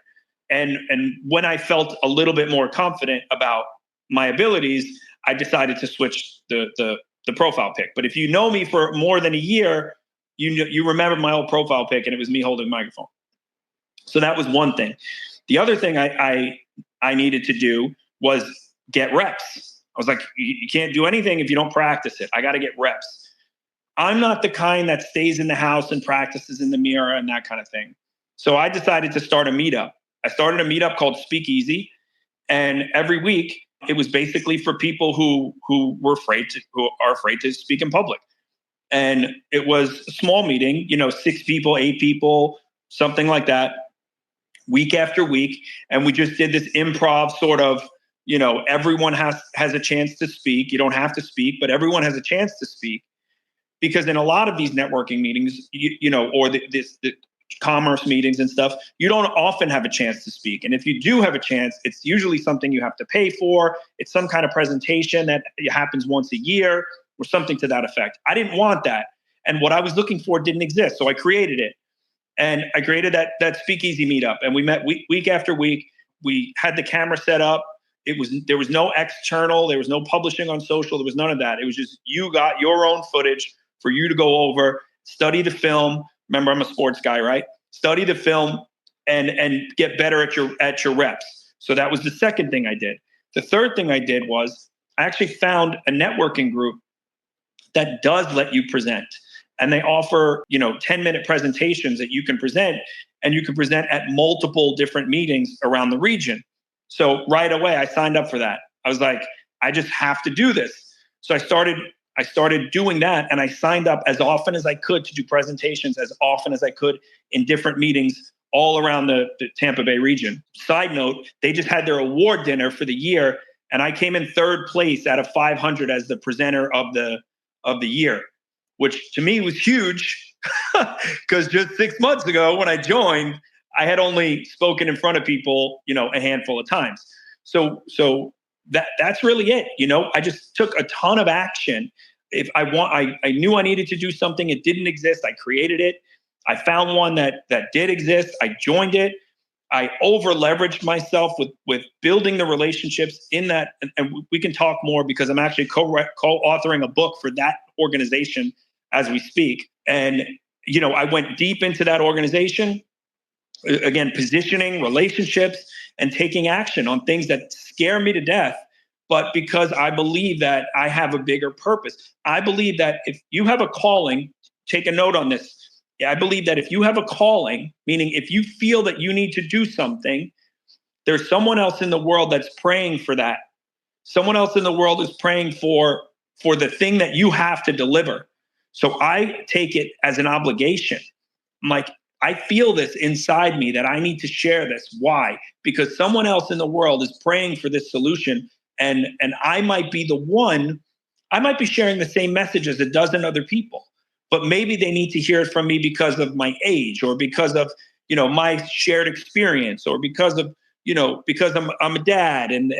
Speaker 2: And when I felt a little bit more confident about my abilities, I decided to switch the profile pic. But if you know me for more than a year, you remember my old profile pic, and it was me holding a microphone. So that was one thing. The other thing I needed to do was get reps. I was like, you can't do anything if you don't practice it. I got to get reps. I'm not the kind that stays in the house and practices in the mirror and that kind of thing. So I decided to start a meetup. I started a meetup called Speakeasy. And every week it was basically for people who are afraid to speak in public. And it was a small meeting, 6 people, 8 people, something like that, week after week. And we just did this improv sort of, everyone has a chance to speak. You don't have to speak, but everyone has a chance to speak. Because in a lot of these networking meetings, or the commerce meetings and stuff, you don't often have a chance to speak. And if you do have a chance, it's usually something you have to pay for. It's some kind of presentation that happens once a year or something to that effect. I didn't want that. And what I was looking for didn't exist. So I created it. And I created that Speakeasy meetup. And we met week after week. We had the camera set up. There was no external. There was no publishing on social. There was none of that. It was just, you got your own footage for you to go over, study the film. Remember, I'm a sports guy, right? Study the film and get better at your reps. So that was the second thing I did. The third thing I did was I actually found a networking group that does let you present. And they offer, 10-minute presentations that you can present, and you can present at multiple different meetings around the region. So right away, I signed up for that. I was like, I just have to do this. So I started doing that, and I signed up as often as I could to do presentations as often as I could in different meetings all around the Tampa Bay region. Side note, they just had their award dinner for the year, and I came in 3rd place out of 500 as the presenter of the year, which to me was huge because just 6 months ago when I joined, I had only spoken in front of people, a handful of times. So that's really it. I just took a ton of action. If I knew I needed to do something, it didn't exist. I created it. I found one that did exist. I joined it. I over leveraged myself with building the relationships in that. And we can talk more because I'm actually co-authoring a book for that organization as we speak. And, I went deep into that organization, again, positioning, relationships, and taking action on things that scare me to death. But because I believe that I have a bigger purpose, I believe that if you have a calling, take a note on this. I believe that if you have a calling, meaning if you feel that you need to do something, there's someone else in the world that's praying for that. Someone else in the world is praying for the thing that you have to deliver. So I take it as an obligation. I'm like, I feel this inside me that I need to share this. Why? Because someone else in the world is praying for this solution, and I might be the one. I might be sharing the same message as a dozen other people, but maybe they need to hear it from me because of my age, or because of my shared experience, or because of because I'm a dad, and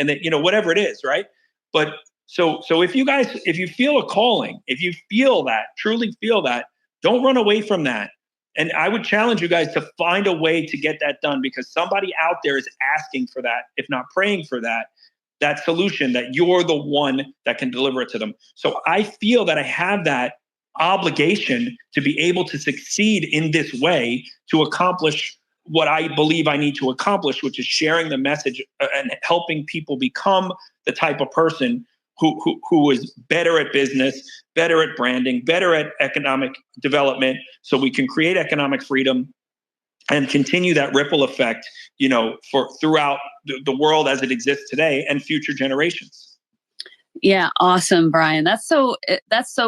Speaker 2: whatever it is, right? But so if you feel a calling, if you feel that, truly feel that, don't run away from that. And I would challenge you guys to find a way to get that done, because somebody out there is asking for that, if not praying for that solution, that you're the one that can deliver it to them. So I feel that I have that obligation to be able to succeed in this way, to accomplish what I believe I need to accomplish, which is sharing the message and helping people become the type of person who is better at business, better at branding, better at economic development, so we can create economic freedom and continue that ripple effect, for throughout the world as it exists today and future generations.
Speaker 1: Yeah, awesome, Brian. That's so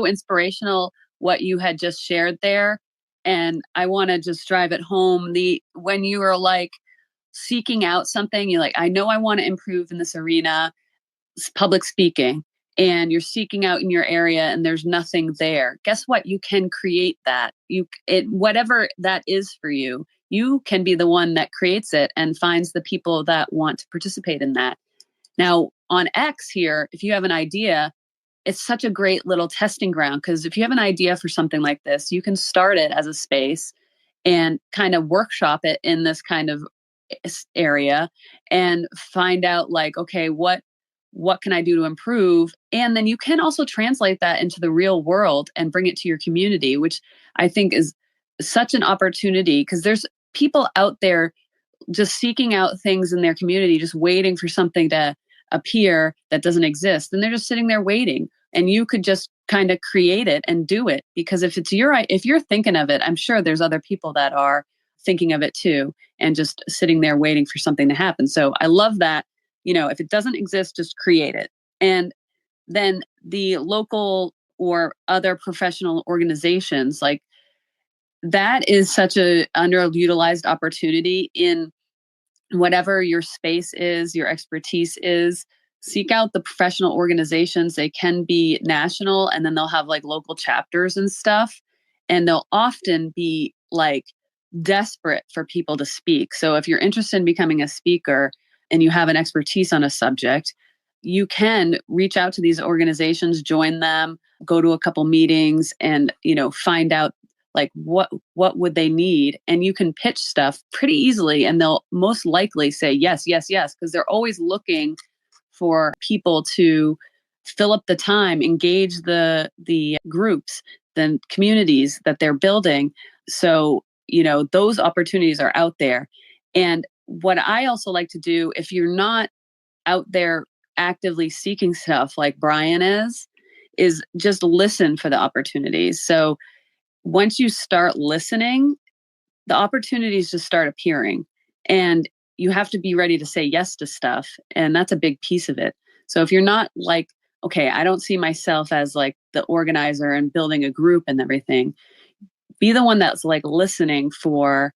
Speaker 1: inspirational what you had just shared there. And I want to just drive it home. When you were like seeking out something, you're like, I know I want to improve in this arena, public speaking, and you're seeking out in your area and there's nothing there. Guess what? You can create that. Whatever that is for you, you can be the one that creates it and finds the people that want to participate in that. Now, on X here, if you have an idea, it's such a great little testing ground, because if you have an idea for something like this, you can start it as a space and kind of workshop it in this kind of area and find out like, okay, what can I do to improve? And then you can also translate that into the real world and bring it to your community, which I think is such an opportunity, because there's people out there just seeking out things in their community, just waiting for something to appear that doesn't exist. And they're just sitting there waiting. And you could just kind of create it and do it, because if you're thinking of it, I'm sure there's other people that are thinking of it too, and just sitting there waiting for something to happen. So I love that. If it doesn't exist, just create it. And then the local or other professional organizations, like, that is such a underutilized opportunity in whatever your space is, your expertise is. Seek out the professional organizations. They can be national, and then they'll have like local chapters and stuff. And they'll often be like desperate for people to speak. So if you're interested in becoming a speaker and you have an expertise on a subject, you can reach out to these organizations, join them, go to a couple meetings, and find out like what would they need. And you can pitch stuff pretty easily, and they'll most likely say yes, yes, yes, because they're always looking for people to fill up the time, engage the groups, the communities that they're building. So those opportunities are out there. And what I also like to do, if you're not out there actively seeking stuff like Brian is just listen for the opportunities. So once you start listening, the opportunities just start appearing, and you have to be ready to say yes to stuff. And that's a big piece of it. So if you're not like, okay, I don't see myself as like the organizer and building a group and everything, be the one that's like listening for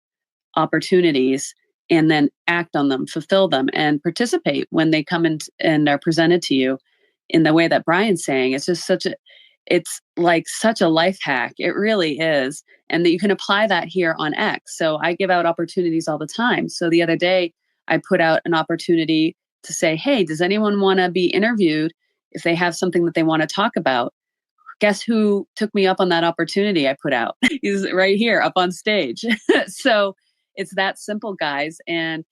Speaker 1: opportunities and then act on them, fulfill them, and participate when they come in and are presented to you in the way that Brian's saying. It's just it's like such a life hack. It really is. And that you can apply that here on X. So I give out opportunities all the time. So the other day I put out an opportunity to say, hey, does anyone want to be interviewed if they have something that they want to talk about? Guess who took me up on that opportunity I put out? He's right here up on stage. So it's that simple, guys. And,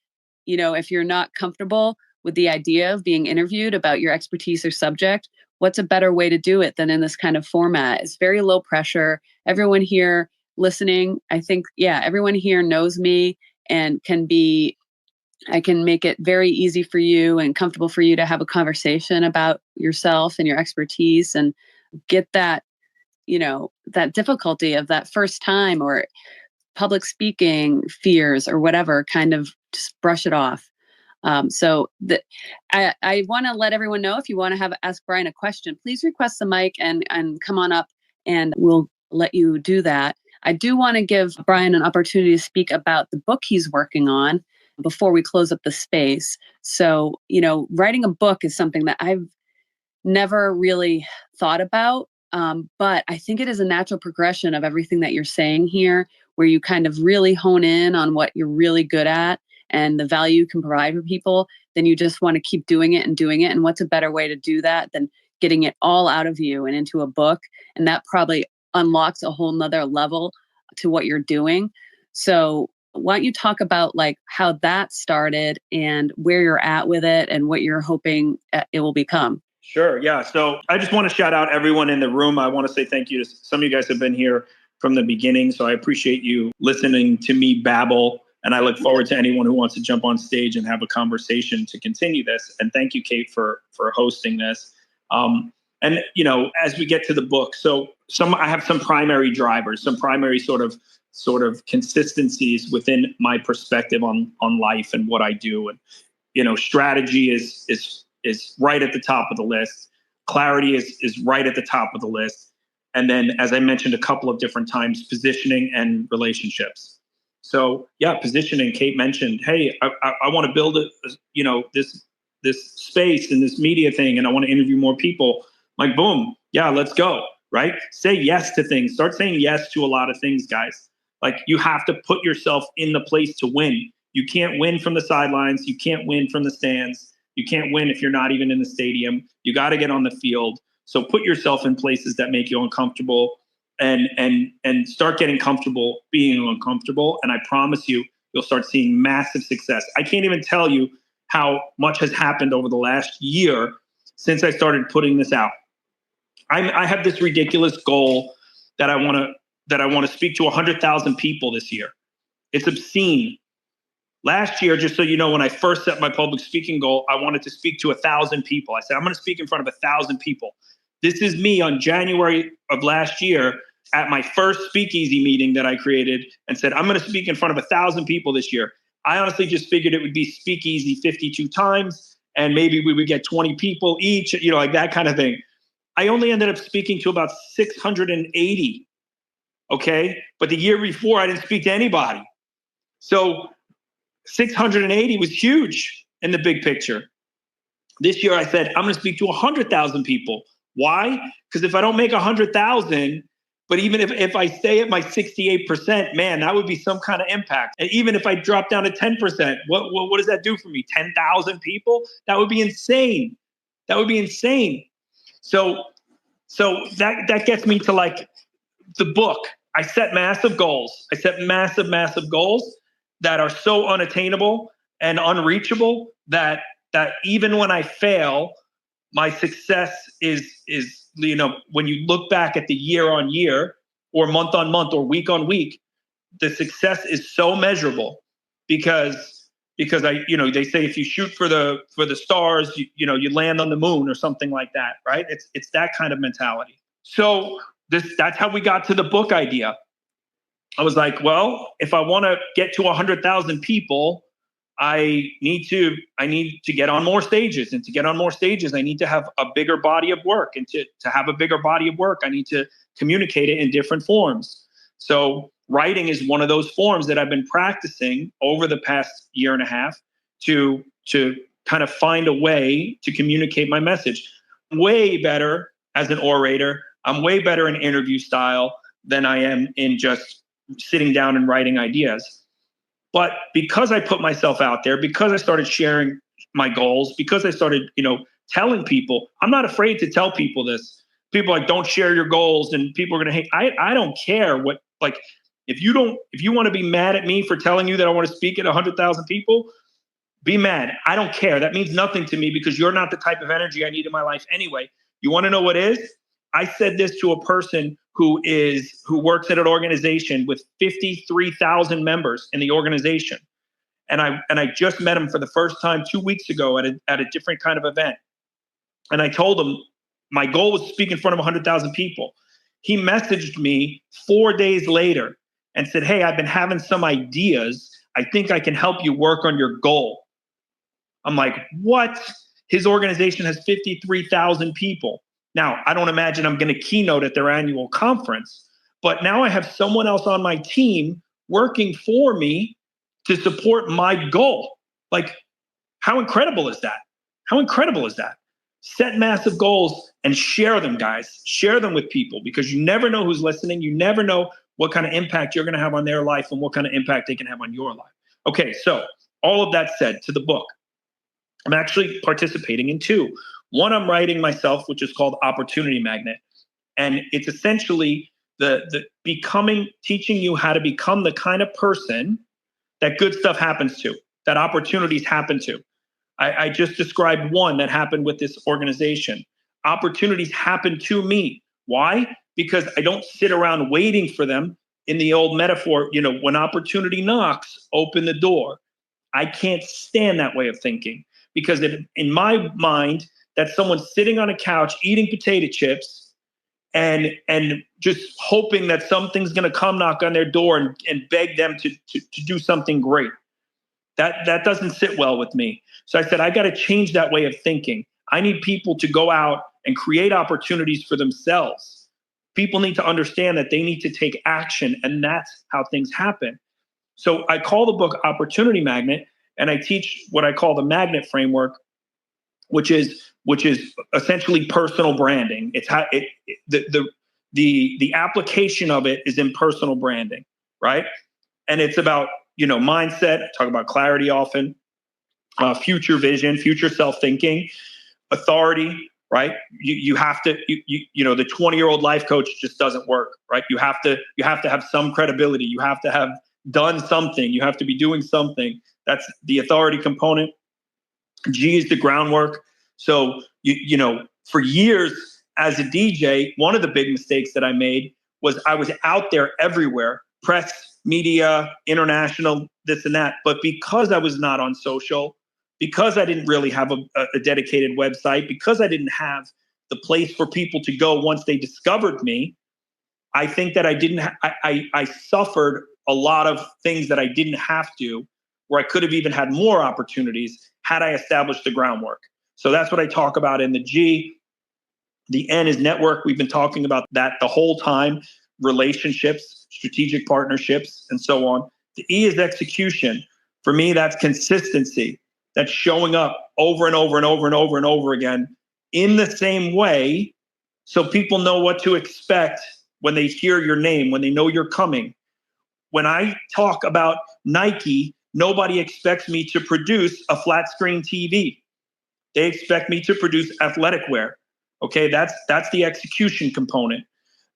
Speaker 1: if you're not comfortable with the idea of being interviewed about your expertise or subject, what's a better way to do it than in this kind of format? It's very low pressure. Everyone here listening, I think, everyone here knows me and I can make it very easy for you and comfortable for you to have a conversation about yourself and your expertise and get that, that difficulty of that first time or public speaking fears or whatever, kind of just brush it off. I want to let everyone know, if you want to ask Brian a question, please request the mic and come on up and we'll let you do that. I do want to give Brian an opportunity to speak about the book he's working on before we close up the space. So, writing a book is something that I've never really thought about. But I think it is a natural progression of everything that you're saying here, where you kind of really hone in on what you're really good at and the value you can provide for people. Then you just want to keep doing it and doing it. And what's a better way to do that than getting it all out of you and into a book? And that probably unlocks a whole nother level to what you're doing. So why don't you talk about how that started and where you're at with it and what you're hoping it will become?
Speaker 2: Sure. Yeah. So I just want to shout out everyone in the room. I want to say thank you to some of you guys have been here from the beginning. So I appreciate you listening to me babble. And I look forward to anyone who wants to jump on stage and have a conversation to continue this. And thank you, Kate, for hosting this. And as we get to the book, so I have some primary drivers, some primary sort of consistencies within my perspective on life and what I do. And strategy is right at the top of the list. Clarity is right at the top of the list. And then, as I mentioned a couple of different times, positioning and relationships. So positioning. Kate mentioned, hey, I want to build this space and this media thing, and I want to interview more people. Like, boom, let's go. Right? Say yes to things. Start saying yes to a lot of things, guys. Like, you have to put yourself in the place to win. You can't win from the sidelines. You can't win from the stands. You can't win if you're not even in the stadium. You got to get on the field. So put yourself in places that make you uncomfortable and start getting comfortable being uncomfortable. And I promise you, you'll start seeing massive success. I can't even tell you how much has happened over the last year since I started putting this out. I have this ridiculous goal that I want to speak to 100,000 people this year. It's obscene. Last year, just so you know, when I first set my public speaking goal, I wanted to speak to 1,000 people. I said, I'm going to speak in front of 1,000 people. This is me on January of last year at my first speakeasy meeting that I created and said, I'm going to speak in front of 1,000 people this year. I honestly just figured it would be speakeasy 52 times and maybe we would get 20 people each, like that kind of thing. I only ended up speaking to about 680. Okay. But the year before, I didn't speak to anybody. So 680 was huge in the big picture. This year I said, I'm going to speak to 100,000 people. Why? Because if I don't make 100,000, but even if I stay at my 68%, man, that would be some kind of impact. And even if I drop down to 10%, what does that do for me? 10,000 people? That would be insane. That would be insane. So that gets me to the book. I set massive goals. I set massive goals that are so unattainable and unreachable that even when I fail, my success is when you look back at the year on year or month on month or week on week, the success is so measurable because I they say if you shoot for the stars, you land on the moon or something like that, right? It's that kind of mentality. So that's how we got to the book idea. I was like, well, if I want to get to 100,000 people, I need to get on more stages, and to get on more stages, I need to have a bigger body of work, and to have a bigger body of work, I need to communicate it in different forms. So writing is one of those forms that I've been practicing over the past year and a half to kind of find a way to communicate my message. I'm way better as an orator. I'm way better in interview style than I am in just sitting down and writing ideas. But because I put myself out there, because I started sharing my goals, because I started, telling people, I'm not afraid to tell people this. People are like, don't share your goals and people are going to hate. I don't care what, if you want to be mad at me for telling you that I want to speak at 100,000 people, be mad. I don't care. That means nothing to me because you're not the type of energy I need in my life anyway. You want to know what is? I said this to a person who works at an organization with 53,000 members in the organization. And I just met him for the first time 2 weeks ago at a different kind of event. And I told him my goal was to speak in front of 100,000 people. He messaged me 4 days later and said, hey, I've been having some ideas. I think I can help you work on your goal. I'm like, what? His organization has 53,000 people. Now, I don't imagine I'm going to keynote at their annual conference, but now I have someone else on my team working for me to support my goal. Like, how incredible is that? How incredible is that? Set massive goals and share them, guys. Share them with people, because you never know who's listening. You never know what kind of impact you're going to have on their life and what kind of impact they can have on your life. Okay, so all of that said, to the book, I'm actually participating in two. One I'm writing myself, which is called Opportunity Magnet. And it's essentially the teaching you how to become the kind of person that good stuff happens to, that opportunities happen to. I just described one that happened with this organization. Opportunities happen to me. Why? Because I don't sit around waiting for them. In the old metaphor, when opportunity knocks, open the door. I can't stand that way of thinking, because in my mind, that's someone sitting on a couch eating potato chips and just hoping that something's going to come knock on their door and beg them to do something great. That doesn't sit well with me. So I said, I got to change that way of thinking. I need people to go out and create opportunities for themselves. People need to understand that they need to take action, and that's how things happen. So I call the book Opportunity Magnet, and I teach what I call the magnet framework, which is essentially personal branding. It's how the application of it is in personal branding, right? And it's about mindset. I talk about clarity often, future vision, future self-thinking, authority, right? You have to, the 20-year-old life coach just doesn't work, right? You have to have some credibility. You have to have done something. You have to be doing something. That's the authority component. G is the groundwork. So, for years as a DJ, one of the big mistakes that I made was I was out there everywhere, press, media, international, this and that. But because I was not on social, because I didn't really have a dedicated website, because I didn't have the place for people to go once they discovered me, I think that I suffered a lot of things that I didn't have to, where I could have even had more opportunities had I established the groundwork. So that's what I talk about in the G. The N is network. We've been talking about that the whole time. Relationships, strategic partnerships, and so on. The E is execution. For me, that's consistency. That's showing up over and over and over and over and over again in the same way, so people know what to expect when they hear your name, when they know you're coming. When I talk about Nike, nobody expects me to produce a flat screen TV. They expect me to produce athletic wear. Okay, that's the execution component.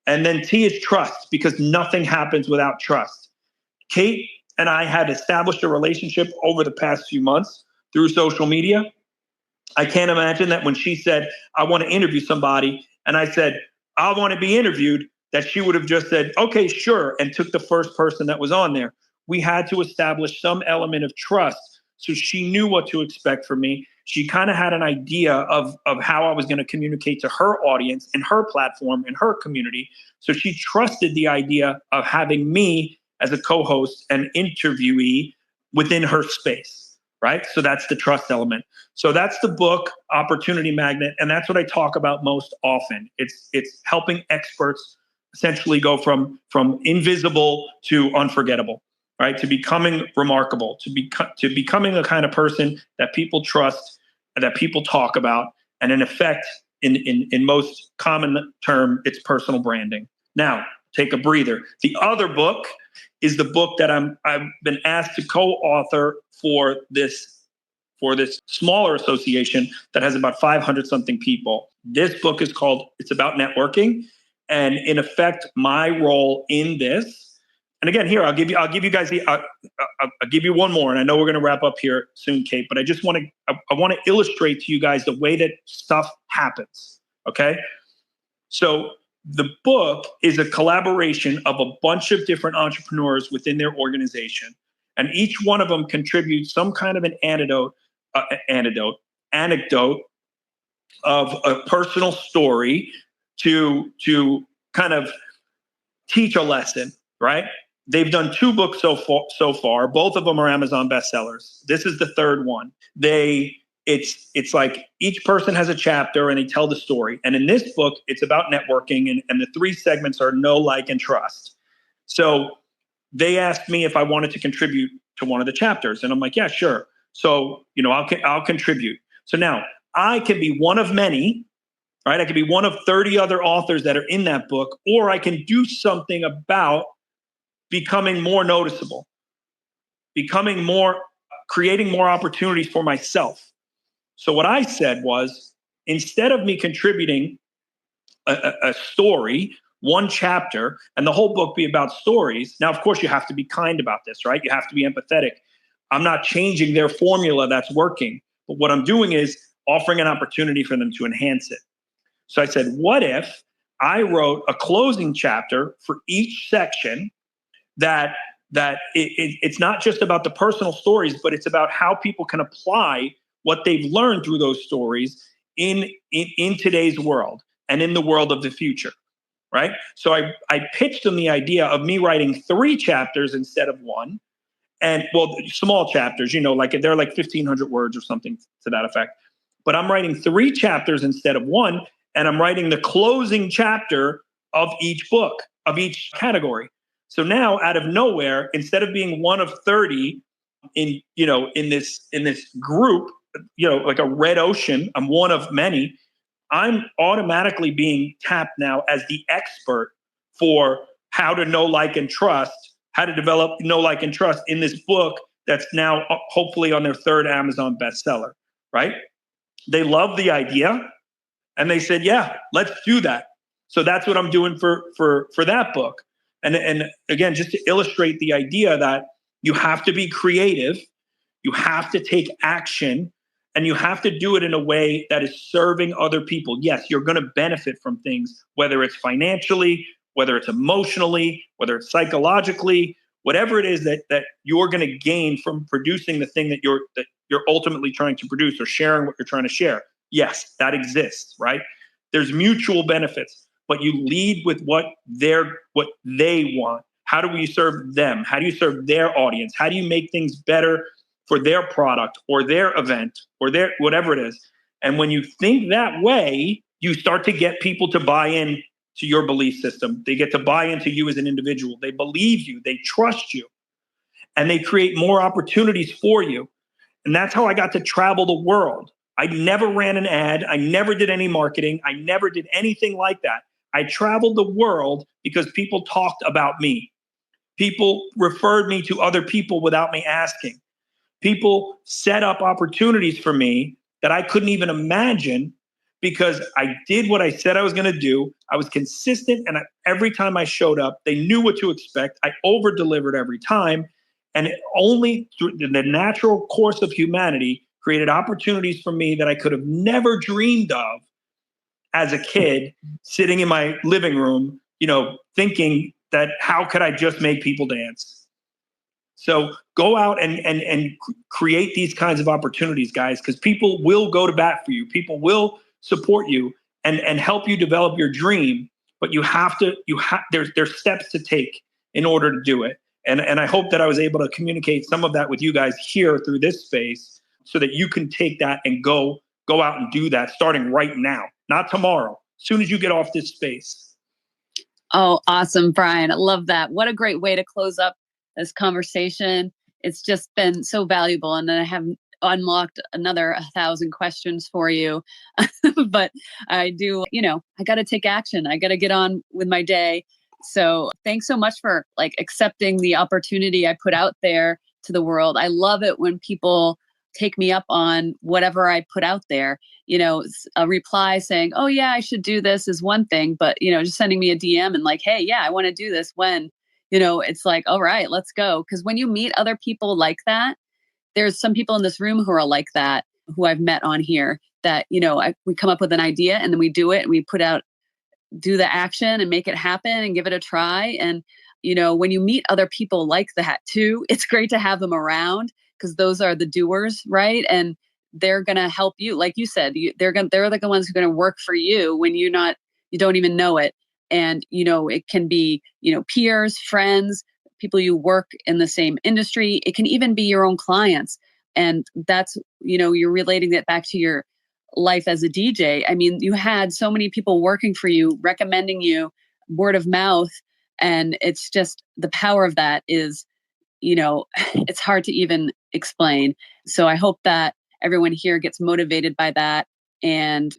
Speaker 2: And then T is trust, because nothing happens without trust. Kate and I had established a relationship over the past few months through social media. I can't imagine that when she said, I want to interview somebody, and I said, I want to be interviewed, that she would have just said, okay, sure, and took the first person that was on there. We had to establish some element of trust, so she knew what to expect from me. She kind of had an idea of how I was going to communicate to her audience and her platform and her community. So she trusted the idea of having me as a co-host and interviewee within her space, right? So that's the trust element. So that's the book, Opportunity Magnet, and that's what I talk about most often. It's helping experts essentially go from invisible to unforgettable, right? To becoming remarkable, to becoming the kind of person that people trust, that people talk about, and in effect, in most common term, it's personal branding. Now, take a breather. The other book is the book that I've been asked to co-author for this smaller association that has about 500 something people. This book is called, it's about networking. And in effect, my role in this, and again, here, I'll give you guys I'll give you one more, and I know we're going to wrap up here soon, Kate, but I just want to illustrate to you guys the way that stuff happens. Okay. So the book is a collaboration of a bunch of different entrepreneurs within their organization. And each one of them contributes some kind of an anecdote of a personal story to kind of teach a lesson, right? They've done 2 books so far. Both of them are Amazon bestsellers. This is the third one. It's like each person has a chapter and they tell the story. And in this book, it's about networking, and the 3 segments are know, like, and trust. So they asked me if I wanted to contribute to one of the chapters, and I'm like, yeah, sure. So, I'll contribute. So now I can be one of many, right? I could be one of 30 other authors that are in that book, or I can do something about becoming more noticeable, creating more opportunities for myself. So what I said was, instead of me contributing a story, one chapter, and the whole book be about stories. Now, of course, you have to be kind about this, right? You have to be empathetic. I'm not changing their formula that's working, but what I'm doing is offering an opportunity for them to enhance it. So I said, what if I wrote a closing chapter for each section that it's not just about the personal stories, but it's about how people can apply what they've learned through those stories in today's world and in the world of the future, right? So I pitched them the idea of me writing 3 chapters instead of 1, and small chapters, like they're like 1,500 words or something to that effect. But I'm writing 3 chapters instead of 1, and I'm writing the closing chapter of each book, of each category. So now, out of nowhere, instead of being one of 30 in this group, like a red ocean, I'm one of many. I'm automatically being tapped now as the expert for how to know, like, and trust, how to develop know, like, and trust in this book that's now hopefully on their 3rd Amazon bestseller, right? They love the idea, and they said, yeah, let's do that. So that's what I'm doing for that book. And again, just to illustrate the idea that you have to be creative, you have to take action, and you have to do it in a way that is serving other people. Yes, you're going to benefit from things, whether it's financially, whether it's emotionally, whether it's psychologically, whatever it is that you're going to gain from producing the thing that you're ultimately trying to produce, or sharing what you're trying to share. Yes, that exists, right? There's mutual benefits, but you lead with what they want. How do we serve them? How do you serve their audience? How do you make things better for their product or their event or their whatever it is? And when you think that way, you start to get people to buy in to your belief system. They get to buy into you as an individual. They believe you, they trust you, and they create more opportunities for you. And that's how I got to travel the world. I never ran an ad. I never did any marketing. I never did anything like that. I traveled the world because people talked about me. People referred me to other people without me asking. People set up opportunities for me that I couldn't even imagine, because I did what I said I was going to do. I was consistent, and every time I showed up, they knew what to expect. I over-delivered every time, and it only through the natural course of humanity created opportunities for me that I could have never dreamed of as a kid, sitting in my living room, thinking that how could I just make people dance? So go out and create these kinds of opportunities, guys, because people will go to bat for you. People will support you and help you develop your dream. But there's steps to take in order to do it. And I hope that I was able to communicate some of that with you guys here through this space, so that you can take that and go out and do that starting right now, not tomorrow, as soon as you get off this space.
Speaker 1: Oh, awesome, Brian. I love that. What a great way to close up this conversation. It's just been so valuable. And then I have unlocked another 1,000 questions for you. But I do, I got to take action. I got to get on with my day. So thanks so much for accepting the opportunity I put out there to the world. I love it when people take me up on whatever I put out there. A reply saying, oh yeah, I should do this is one thing, but just sending me a DM and hey, yeah, I want to do this when, it's like, all right, let's go. Because when you meet other people like that, there's some people in this room who are like that. who I've met on here that, we come up with an idea and then we do it and we do the action and make it happen and give it a try. And, when you meet other people like that too, it's great to have them around because those are the doers, right? And they're going to help you. Like you said, they're the ones who are going to work for you when you don't even know it. And, it can be, peers, friends, people you work in the same industry. It can even be your own clients. And that's, you're relating it back to your life as a DJ. I mean, you had so many people working for you, recommending you, word of mouth. And it's just the power of that is, it's hard to even explain. So I hope that everyone here gets motivated by that and,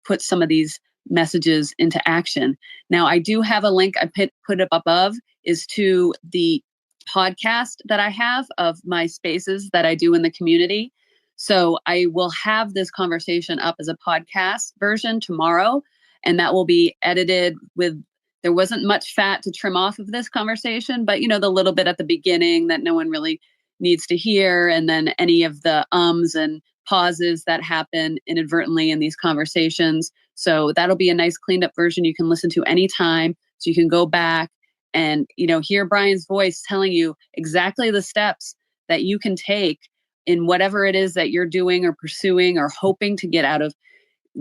Speaker 1: put some of these messages into action. Now, I do have a link I put up above is to the podcast that I have of my spaces that I do in the community. So I will have this conversation up as a podcast version tomorrow, and that will be edited with, there wasn't much fat to trim off of this conversation, but the little bit at the beginning that no one really needs to hear. And then any of the ums and pauses that happen inadvertently in these conversations. So that'll be a nice cleaned up version you can listen to anytime. So you can go back and, hear Brian's voice telling you exactly the steps that you can take in whatever it is that you're doing or pursuing or hoping to get out of.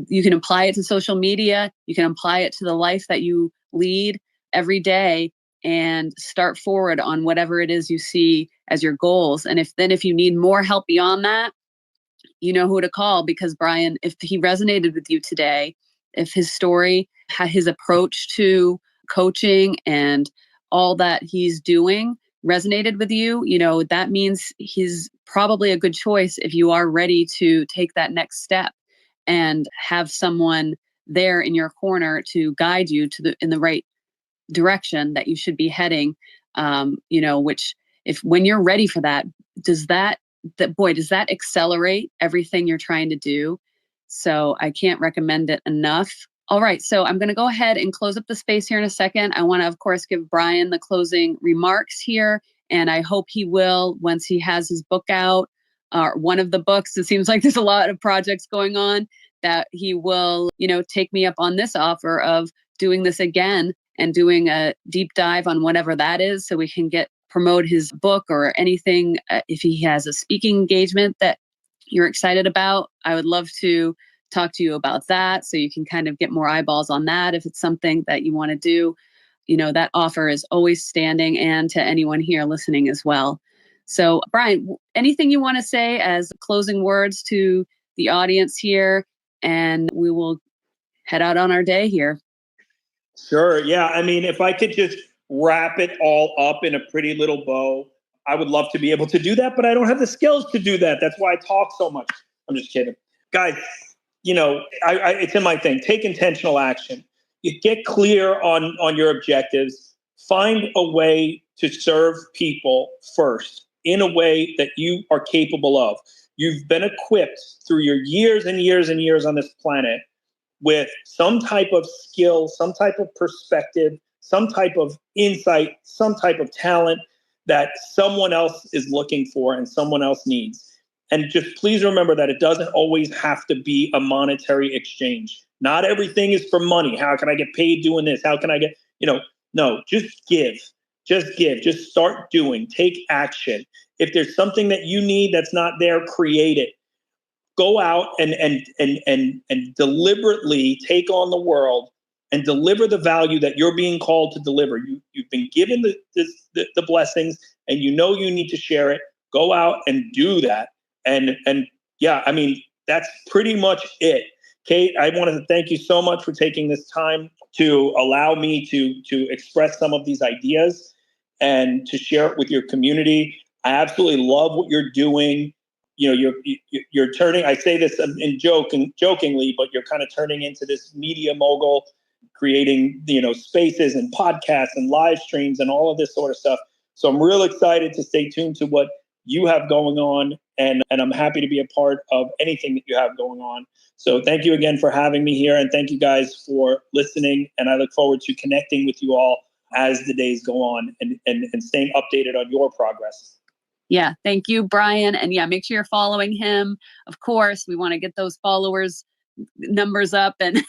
Speaker 1: You can apply it to social media. You can apply it to the life that you lead every day and start forward on whatever it is you see as your goals. And if you need more help beyond that, you know who to call, because Brian, if he resonated with you today, if his story, his approach to coaching and all that he's doing resonated with you, that means he's probably a good choice if you are ready to take that next step and have someone there in your corner to guide you in the right direction that you should be heading. Which when you're ready for that, does that accelerate everything you're trying to do? So I can't recommend it enough. All right. So I'm going to go ahead and close up the space here in a second. I want to, of course, give Brian the closing remarks here. And I hope he will, once he has his book out, or one of the books, it seems like there's a lot of projects going on, that he will, take me up on this offer of doing this again and doing a deep dive on whatever that is, so we can promote his book or anything. If he has a speaking engagement that you're excited about, I would love to talk to you about that, so you can kind of get more eyeballs on that if it's something that you want to do. That offer is always standing, and to anyone here listening as well. So, Brian, anything you want to say as closing words to the audience here, and we will head out on our day here.
Speaker 2: Sure. Yeah. I mean, if I could just wrap it all up in a pretty little bow, I would love to be able to do that, but I don't have the skills to do that. That's why I talk so much. I'm just kidding. Guys, it's in my thing. Take intentional action. You get clear on your objectives. Find a way to serve people first in a way that you are capable of. You've been equipped through your years and years and years on this planet with some type of skill, some type of perspective, some type of insight, some type of talent that someone else is looking for and someone else needs. And just please remember that it doesn't always have to be a monetary exchange. Not everything is for money. How can I get paid doing this? How can I get, no, just give. Just give. Just start doing. Take action. If there's something that you need that's not there, create it. Go out and deliberately take on the world and deliver the value that you're being called to deliver. You've been given the blessings, and you need to share it. Go out and do that. And yeah, I mean, that's pretty much it. Kate, I want to thank you so much for taking this time to allow me to express some of these ideas and to share it with your community. I absolutely love what you're doing. You're turning, I say this jokingly, but you're kind of turning into this media mogul, creating, spaces and podcasts and live streams and all of this sort of stuff. So I'm real excited to stay tuned to what you have going on, and I'm happy to be a part of anything that you have going on. So thank you again for having me here, and thank you guys for listening, and I look forward to connecting with you all as the days go on and staying updated on your progress.
Speaker 1: Yeah. Thank you, Brian. And yeah, make sure you're following him. Of course, we want to get those followers numbers up and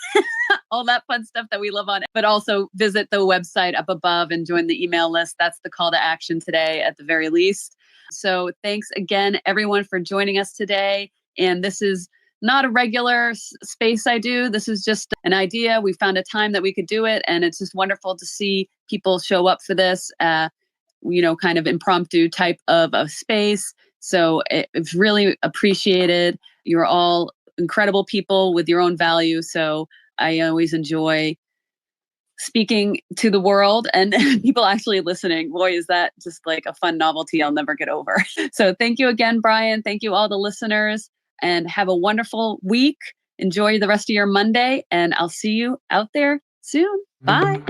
Speaker 1: all that fun stuff that we love on, but also visit the website up above and join the email list. That's the call to action today at the very least. So thanks again, everyone, for joining us today. And this is not a regular space I do. This is just an idea. We found a time that we could do it. And it's just wonderful to see people show up for this, kind of impromptu type of a space. So it's really appreciated. You're all incredible people with your own value. So I always enjoy speaking to the world and people actually listening. Boy, is that just like a fun novelty I'll never get over. So thank you again, Brian. Thank you all the listeners, and have a wonderful week. Enjoy the rest of your Monday, and I'll see you out there soon. Bye.